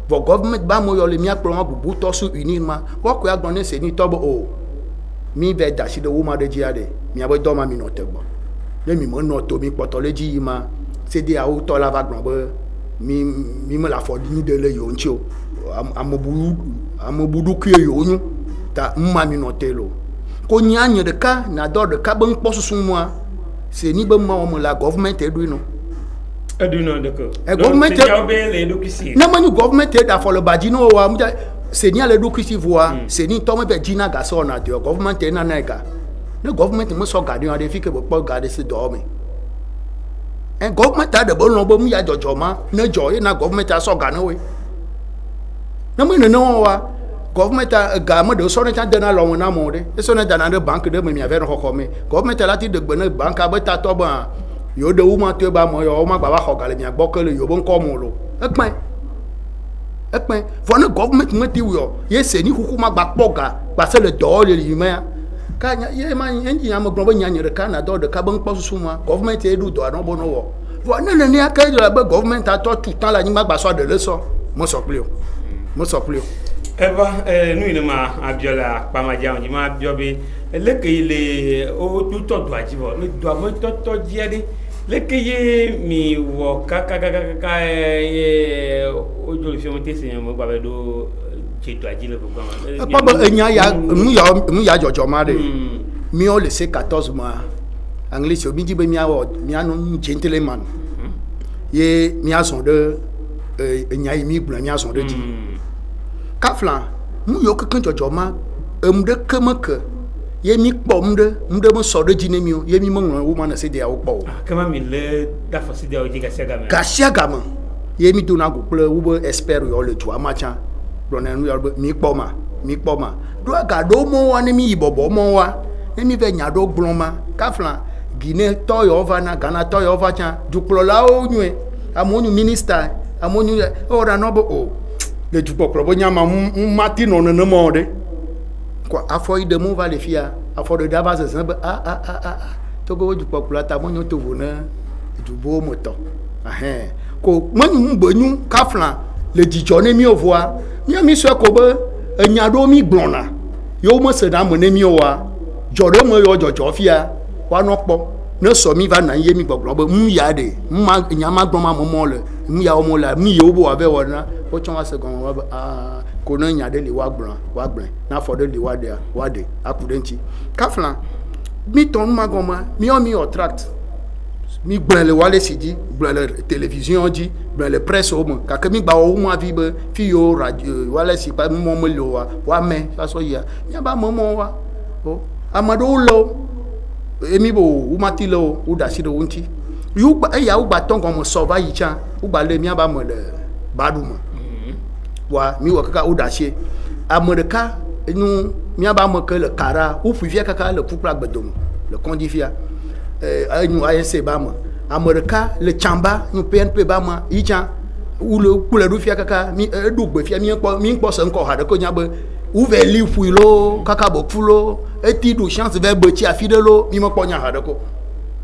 vɔ government ba mo yɔ le mia kplɔ ma bubu tɔ so unir ma wɔkɔ ya gblɔ ne seni tɔ be o mi ve da asi ɖe wo ma ɖe dzia ɖe miabe dɔ ma mi nɔ te gbɔ ne mi me nɔ to mi kpɔtɔ le dzi yi ma sedia wo tɔ la va gblɔ be mi me le afɔɖi ɖe le yewo ŋuti o amebuɖukui yewo nyu ta ma mi nɔ te lo ko nya nye ɖeka nadɔ ɖeka be ŋkpɔsusu mua seni be ma wɔme la government eɖoe nɔ edunɔ de ko government le eɖokui si ne menyu government da afɔ le badzi no wa senia le eɖokui si voa seni tɔ me be dzina ga se wɔna de o government nana ga ne government me sɔ ga ɖe aɖe fi ke be kpɔ ga ɖe si dɔ me government a ɖe be lɔ be nu ya dzɔdzɔ ma ne dzɔ ye na government asɔ ga ne woe ne me nene wɔn wa government ga me ɖewo sɔ ne tsa dena lɔ me na amewo ɖe esɔ ne dana ɖe bank ɖe me miave ɖe xɔxɔ me government la ti ɖe gbe ne bank be tatɔ be yewo ɖe wo ma to be ame yewo ma gba va xɔ ga le mia gbɔ ke le yewo be ŋkɔ me lo ekpɛ vɔ ne government me ti wuyɔ ye seni ƒuƒu ma gba kpɔ ga gba se le dɔ le yi mea ka ye ma enyi ame gblɔ be nyanye ɖeka na dɔ ɖeka be ŋkpɔsusu ma government ye ɖo dɔ aɖe be ne wɔ vɔ ne nenea ke le be government atɔ tu tan le anyigba gba sɔ ɖe le sɔ mesɔ kpli o eva nu yi ne ma abiɔ le akpamadza ŋdzi ma abiɔ be leke yi le wo tutɔ doa dzi vɔ le doa me tɔtɔ dzia ɖe leke ye mi wɔ kakakaka ye wo dzo le fi me te se nye me gba be ɖo dzedoa dzi le gbogbo ma ekpɔ be enya ya nu ya dzɔdzɔ ma ɖe miawo le C14 ma anglisi mi dzi be mianɔ gentleman ye miazɔ ɖe enya yi mi gblɔ miazɔ ɖe dzi kafla nu yiwo keke dzɔdzɔ ma emu ɖe ke me ke ye mi kpɔ mu ɖe me sɔ ɖe dzi ne mi o ye mi me ŋlɔ wo ma ne sediawo kpɔ o kema mi le dafɔ sediawo dzi gasia game ye mi dona go kple wo be expert yawo le dua ma tsã gblɔna nu yawo be mi kpɔ ma ɖo ga ɖewo mɔ wa ne mi yi bɔbɔ mɔ wa ne mi ve nya ɖewo gblɔ ma kafla Guinée tɔ yawo va na Ghana tɔ yawo va tsã dukplɔlawo nyuie amewo nyu minista amewo nyu ewɔna nɔ be o le dukpɔkplɔ be nyama mati nɔ nenema o ɖe ko afɔ yi ɖe mo va le fia afɔ ɖe ɖa va zezẽ be togo wo dukpɔkplɔ ta menyo to vo ne dubowo me tɔ ko menyu ŋugbe nyu kafla le dzidzɔ ne miwo voa mi sɔe ko be enya ɖewo mi gblɔna yewo me se ɖa me ne miwo wa dzɔ ɖe me yɔ dzɔdzɔ fia woanɔ kpɔ ne sɔ mi va na ye mi gbɔgblɔ be nu ya ɖe nya ma gblɔm amemɔ le nu yawo mo le nu yewo be wòave wɔ na wotsɔ wa se gɔme wa be ko ne nya ɖe li woagblẽ na afɔ ɖe li woaɖe aku ɖe ŋuti kafla mi tɔ nu ma gɔmea mi attract mi gblẽ le wale si dzi gblẽ le télévision dzi gblẽ le presse wo me gake mi gba wɔ wu avi be fi yiwo radio wale si kpa mɔ me li o wa woame sɔsɔ yia miaba mɔmɔ wa o ame ɖewo le wo emi be wo mati le wo wo da asi ɖe wo ŋuti eya wo gba tɔ gɔme sɔ va yi tsã wo gba le miaba me le baɖu me wa mi wɔ kaka wo da asi ame ɖeka nu miaba me ke le kara wo ƒu fia kaka le ku kple agbedome le kɔndzi fia enyu ayese ba me ame ɖeka le tsamba nyu PNP ba me yi tsã wole kple ɖo fia kaka mi eɖo gbe fia mi kpɔ se ŋkɔ ha ɖe ko nya be wo vɛ li ƒui lo kaka be ƒu lo eti ɖo chance vɛ be tsi afi ɖe lo mi mekpɔ nya ha ɖe ko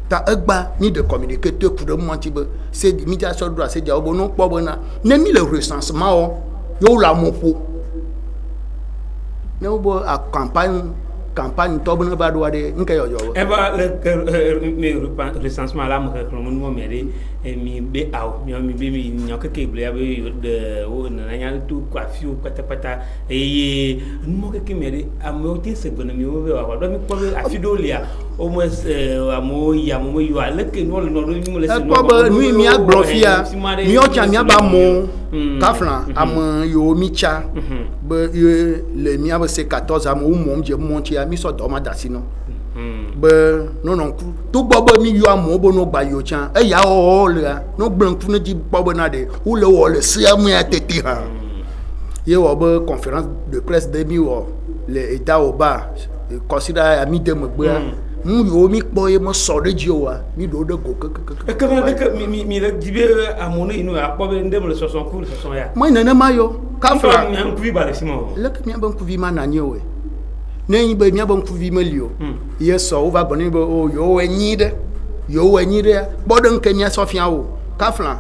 ta egba mi de communicateur ku ɖe mɔti be se mi dza sɔ ɖo ase dza wo be no kpɔ bena ne mi le recensement wɔ yewo le amewo ƒo ne wo be campagne tɔ bena va ɖo aɖe nke yɔyɔ. Eba le recensement la me xexlẽme nu mia ɖe mi be awo mi be mi nya keke blia be de wo nanya to afiwo patapata eye nu keke mia ɖe amewo te se gbene mi wo be wa do mi kpɔ be afi do lia o mo amewo yi amewo yi wa leke no le no do mi le se no. Ekpɔ be nu mi agblɔ fia mi ɔtsa mi aba mɔ kafla ame yiwo mi tsa be le mi abe se 14 ame wo mɔm dze mɔ tsia mi sɔ dɔ ma da si no be nɔnɔku to gbɔ be mi yɔ amewo be no gba yiwo tsã eya wɔwɔ lea no gblẽ ŋku ne dzi kpɔ bena ɖe wo le wɔ le sea mea tete hã ye wɔ be conférence de presse de mi wɔ le Edaoba kɔsiɖa ami de megbea nu yiwo mi kpɔ ye me sɔ ɖe dzi oa mi ɖo ɖe go kekekeke. Ekema ɖeke mi le dzi be amewo ne yi no akpɔ be ndem le sɔsɔ ku le sɔsɔ ya. Me nenema yo kafla ŋkuvi ba le fi ma o. Leke miabe ŋkuvi ma nanyi o ne yi be miabe ŋkuvi me li o ye sɔ wo va gbɔ ne be o yewo enyi ɖe kpɔ ɖe ŋke mia sɔ fia o kafla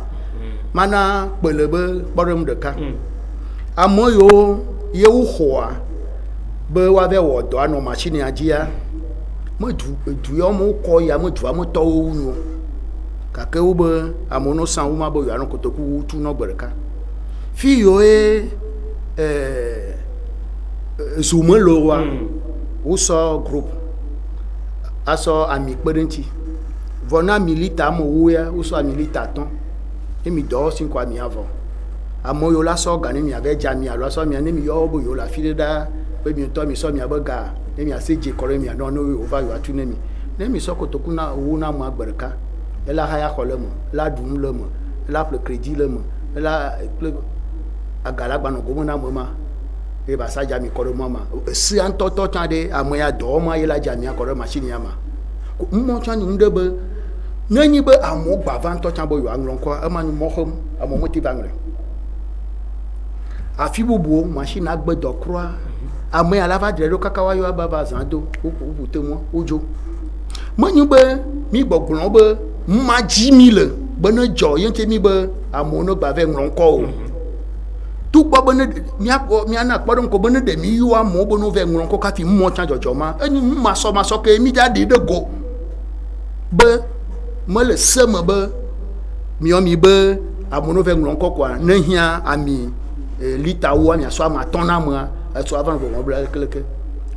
mana kpele be kpɔ ɖem ɖeka ame yiwo ye wo xɔa be woavɛ wɔ dɔ anɔ machine dzia me du ya me kɔ ya me du ame tɔwo wu no gake wo be amewo no san wo ma be yewoanɔ kotoku wu tu nɔ gbe ɖeka fi yiwo ye zumelo wa wosɔ groupe asɔ ami kpe ɖe ŋuti vɔ na milita amewo ya wosɔ milita atɔ̃ emi dɔ si ŋkɔ ami avɔ amewo yiwo la sɔ ga ne miavɛ dza mi alo asɔ mia ne mi yɔ wo be yewo le afi ɖe ɖa be mi ŋutɔ mi sɔ miabe ga ne miase dze kɔ ɖe mia nɔ ne wova yewo atu ne mi ne mi sɔ kotoku na wo na amea gbe ɖeka ela haya xɔ le me ela ɖum le me ela ƒle crédit le me ela kple agala gbanɔ gome na ame ma ye ba sa dzami kɔ ɖe mɔ ma sia ŋutɔtɔ tsã ɖe ame ya dɔ ma ye la dzamia kɔ ɖe machine ya ma mɔ tsã nu ɖe be ne nyi be amewo gba va ŋutɔ tsã be yewoa ŋlɔ ŋkɔ ema nu mɔ xem amewo meti va ŋlɔe afi bubuwo machine agbe dɔ kura ame ya la va dzre ɖo kaka wa yɔ aba va zã do wo te mɔ wo dzo menyi be mi gbɔgblɔ be ma dzi mi le be ne dzɔ ye ŋuti mi be amewo ne gba va ŋlɔ ŋkɔ o tu gbɔ be ne miana kpɔ ɖe ŋkɔ be ne ɖe mi yɔ amewo be ne va ŋlɔ ŋkɔ kafi mɔ tsã dzɔdzɔ ma enyi masɔ ke mi dza ɖi ɖe go be mele se me be miɔ mi be amewo ne va ŋlɔ ŋkɔ koa ne hiã ami lita wo amia sɔ ama atɔ̃ na amea esɔ ava gbɔgbɔ bla keleke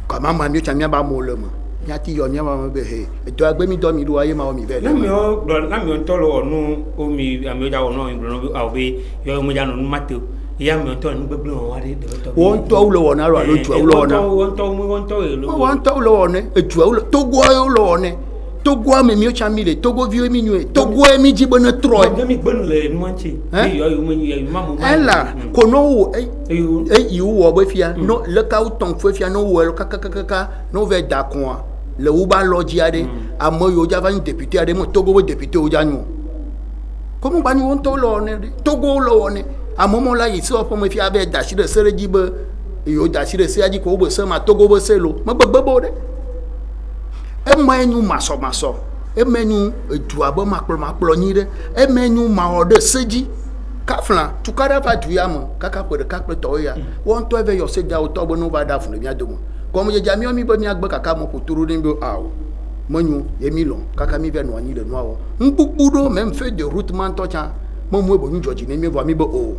kama ma mi tsa miaba amewo le me miati yɔ miaba me be he edɔ agbe mi dɔ mi ɖo aye ma wɔ mi vɛ le miɔ gblɔ na miɔ ŋutɔ le wɔ nu o mi amewo dza wɔ nɔ gblɔ be awo be yɔ mo dza nɔ nu ma te o ya miɔ ŋutɔ nu gbegble wɔ wa ɖe dɔ wɔn ŋutɔwo le wɔna alo eduawo le wɔna wɔn ŋutɔwo le wɔna eduawo le togoawo le wɔna togoa me mi tsa mi le togoviwo mi nyoe togoa mi dzi be ne trɔ mi gbenu le nuantsi ela ko no wo eyi wo wɔ be fia no leka wo tɔn fue fia no wo kakakaka no vɛ da kɔa le wo ba lɔ dzia ɖe ame yiwo dza va nyi député aɖe me togo be député wo dza nyo komi gba ni wo ŋutɔwo le wɔne ɖe togo le wɔne amewo la yi se wɔƒe me fia be da si ɖe se ɖe dzi be yiwo da si ɖe sea dzi ko wo be se ma togo be se lo megbegbe bo ɖe ema enyu masɔmasɔ ema enyu edua be makplɔ nyi ɖe ema enyu mawɔ ɖe se dzi kafla tukaɖa va du ya me kaka ƒe ɖeka kple tɔwo ya wɔn ŋutɔ vɛ yɔ se da wotɔ be no va ɖe avu le mia dome gɔmedzedzea miɔ mi be miagbe kaka me ƒoto ɖo ɖe be awo menyo ye mi lɔ kaka mi vɛ nɔ anyi le nua wɔ ŋkpukpu ɖo même fait de route ma ŋutɔ tsã memue be nu dzɔdzi ne mi vɔ mi be o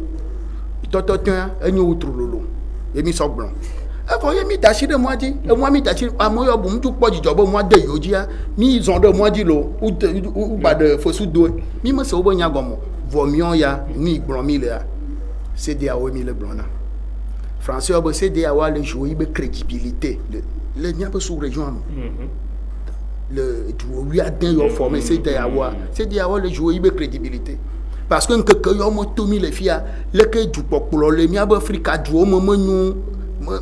tɔtɔtɔa enyo wotro lolo ye mi sɔ gblɔ voyez mi dashi de moi dit moi mi dashi a moi yo bum tu po jijo bo moi de yo ji a mi zon de moi dit lo ou ba de fosu do mi mo se wo nya gomo vomion ya ni gbron mi le a c'est dia o mi le blona français o bo c'est dia wa le jouer be crédibilité le nya be sous région le tu oui a den yo formé c'est dia wa le jouer be crédibilité parce que que yo mo to mi le fia le ke du popolo le mi a be Africa du o mo nu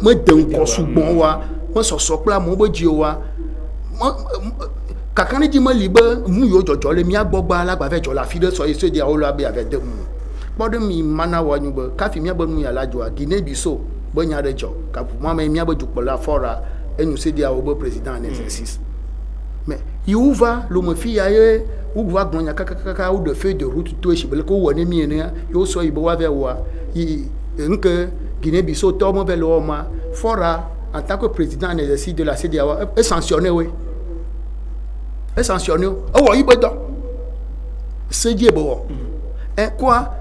me den ko sugbon wa mo soso pla mo bo ji wa kakani di mo libe mu yo jojo le mi agbogba alagba fe jo la fi de so ese dia o lo abi ave de mu bodo mi mana wa nyu be ka fi mi abonu ya lajo a Guinée Bissau bo nya de jo ka mo ma mi aboju pola fora enu se dia o bo président en exercice mais il va le me fi aye ou va gnonya kaka ou de feuille de route to e shibele ko woni mi ene yo so ibo wa ve wa nke Guinée Bissau tomo velo ma fora en tant que président en exercice de la CEDEAO est sanctionné oui est sanctionné oh oui beto c'est die bo et quoi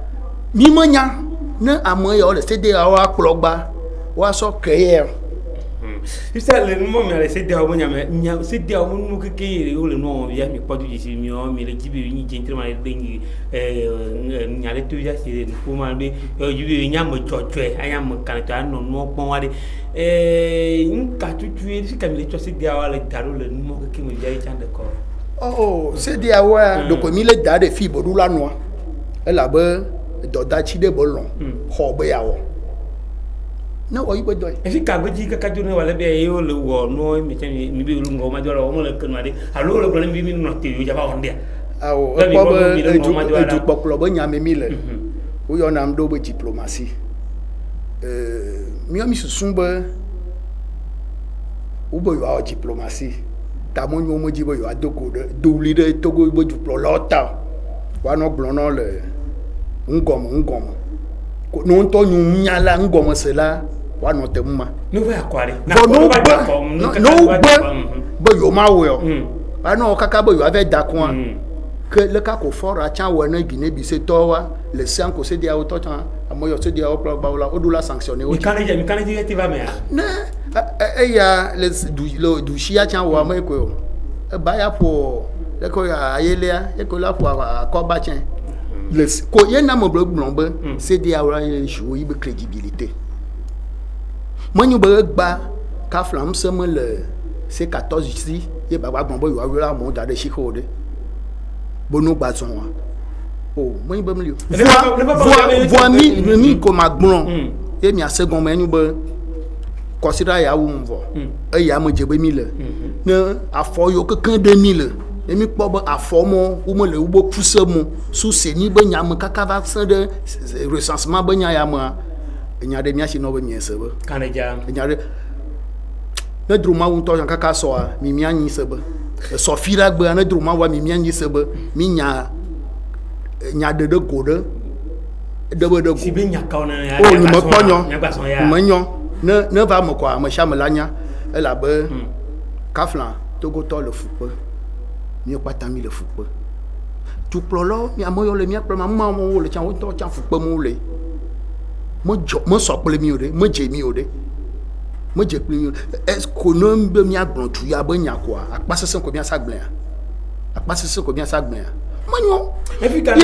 mi manya ne amoyo le CEDEAO a plogba wa so créer juste le moment mais CEDEAO nya nya CEDEAO mo ke ke le no ya mi podu ji mi o mi le jibi ni jentre ma le ngi nya le tu ya si ko ma be jibi nya mo chochwe anya mo kan ta no no pon wa de nka tutu si kam le cho CEDEAO le daro le mo ke mo ya chan de ko oh CEDEAO donc mi le da de fi bodu la no elle a be do da chi de bolon ho be ya wo no o ibo doy e fi ka goji ka jone wala be yo le wo no mi tan mi be lu ngo ma joro mo le kan ma de alo le problem bi mi no te yo jaba wonde awo e ko be du popolo bo nya me mi le o yo na mdo bo diplomatie mi o mi susun bo o bo yo diplomatie ta mo nyo mo ji bo yo adoko do leader togo bo du plolota wa no glono le ngom ko no to nyu nyala ngom se la wa no te mma no va akware no bo yo ma wo no kaka bo yo ave da kon que le ka ko fora cha wo na Guinée Bissau to wa le san ko se dia auto cha amoyo se dia o ba la o do la sanctionner o mi kan je ti va me na ya le du chia cha wo ma ko ba ya po le ko ya ayele ya ko la po ko ba chen le ko ye na mo blombe c'est dia wa jouer be crédibilité manyu be gba ka flam se me le c'est 14 ici ye ba gbon yo wa mo da de chiko de bonu gba son wa oh manyu be mli voix mi ko magbon e mi a second manyu be consider ya wu mvo e ya mo je be mi le ne afo yo kankan de mi le emi kpo be afomo ou mo le ubo pousse mo sous seni be nyam kaka va se de recensement be nya ya mo nya de mia chi no be nyi se be kaneja nya de ne druma wu to kaka so a mi mia nyi se be so fira gbe ne druma wa mi mia nyi se be mi nya de gode de be de go si be nya ka ona ya o ni mo tonyo nya gba son ya mo nyo ne va mo kwa mo sha melanya e la be kaflan togo to le fupe mi pas tami le fupe tu plolo mi amoyo le mi ploma mo le chan wo to chan fupe mo le mo so ple mi ode mo je mi ode mo je ple mi est ko no mbe mi agbon tu ya be nya kwa apasese ko mi asagben apasese ko mi asagben manyo e fi ka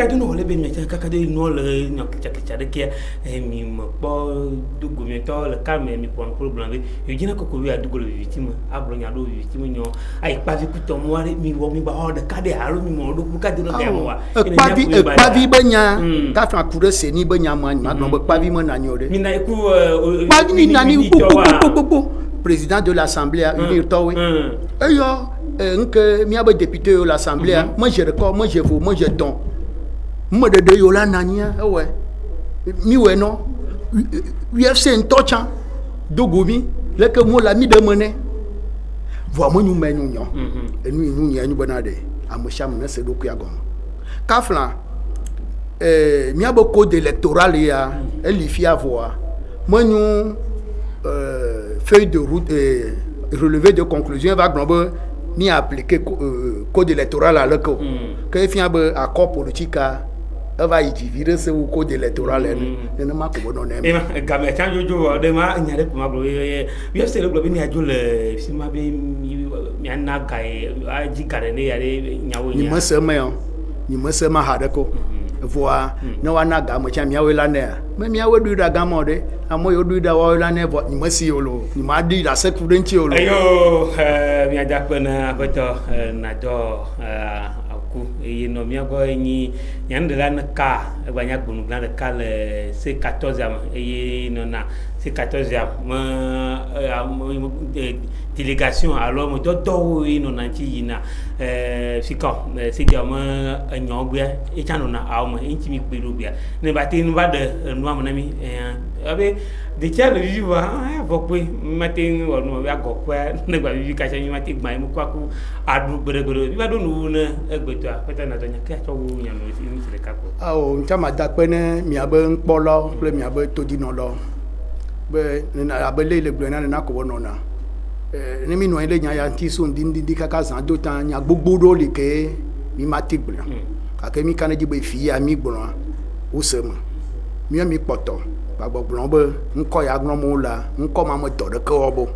do no le be mi ka de no le nya kicha de ke mi mo po du gomi to le ka me mi pon problem be yo jina ko wi adugo le victime abro nya do victime nyo ai pa vi kuto mo ware mi wo mi ba ho de ka de aro mi mo do ku ka de no te mo wa pa vi be nya ka fa ku de se ni be nya ma no be pa vi mo na nyo de mi na ku pa ni na ni ku président de l'Assemblée unir to we e yo que mi abe député de l'Assemblée moi je record moi je vous moi je don moi de yo la nania ouais mi we non UFC en tocha dogomi le que moi la mi de monnaie voir moi nous menu nyon et nous nyu bonade amosham na se doku ya gom kaflan mi abe code électoral ya elifi avoir moi nous feuille de route relevé de conclusion va gombe ni appliquer code électoral à l'école que il y a un accord politique va y vivre ce code électoral ne ma ko non ne e ga me tan jojo de ma nyare ko ma bro ye se le globe ni ajo le si ma be mi anna kai a ji kare ne yare nyawo nya ni ma se ma hade ko voa no wana ga mo cha mi awela ne me mi awedu da ga mo de amo yo du da wa ne vo ni ma si olo ni ma di da se kudenchi olo ayo mi aja pena beto na do et non bien quoi ni yande la ka banya gbunu na ka le c'est 14e et non na c'est 14e délégation alors mo do ino na ti na fika c'est dia ma nyogbe e chanu na aw mo inti mi pelu bia ne ba ti ba de no am na mi abe de tia le vivre beaucoup matin no ya go kwa ne ba vivi ka chani matin gba mu kwa ku adu berebere bi ba do nu na egbeto a peta na donya ka to wu nya no ni se ka ko o nchama da pe ne mi abe npolo ple mi abe todi no lo be na abe le gbe na ko no na ni mi no ile nya ya ti so ndi kaka san do tan nya gbogbo do le ke mi ma ti gbe ka ke mi kan ji be fi ya mi gboro o se mo mi poto gbagbo gboro be nko ya gboro mo la nko ma mo to de ko obo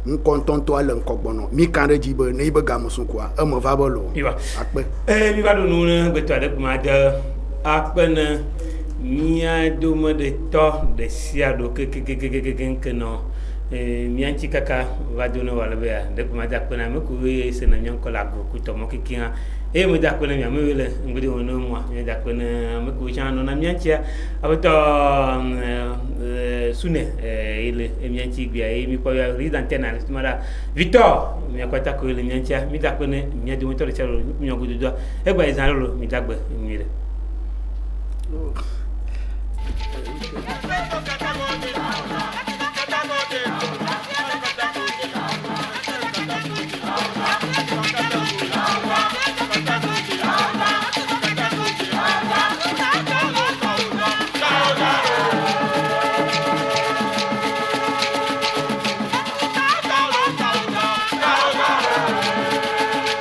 nko ntonto ale nko gbono mi kan ji be ne be ga mo sun kwa e mo va bolo ape mi va do nu ne gbe to ade ma de ape ne mi a do mo de to de sia do ke no mianchi kaka vadono wala bea de kuma da kuna me ku se na nyon ko la go ku to mo kikia e mo da kuna mi amele ngudi wono mo mi da kuna me ku chano na mianchi abato sune ile mianchi bia e mi ko ya ridantena mara Victor mi akwata ko ile mianchi mi da kuna mi adu mo to le chalo mi ngodu do e gba izan lo mi dagbe mi re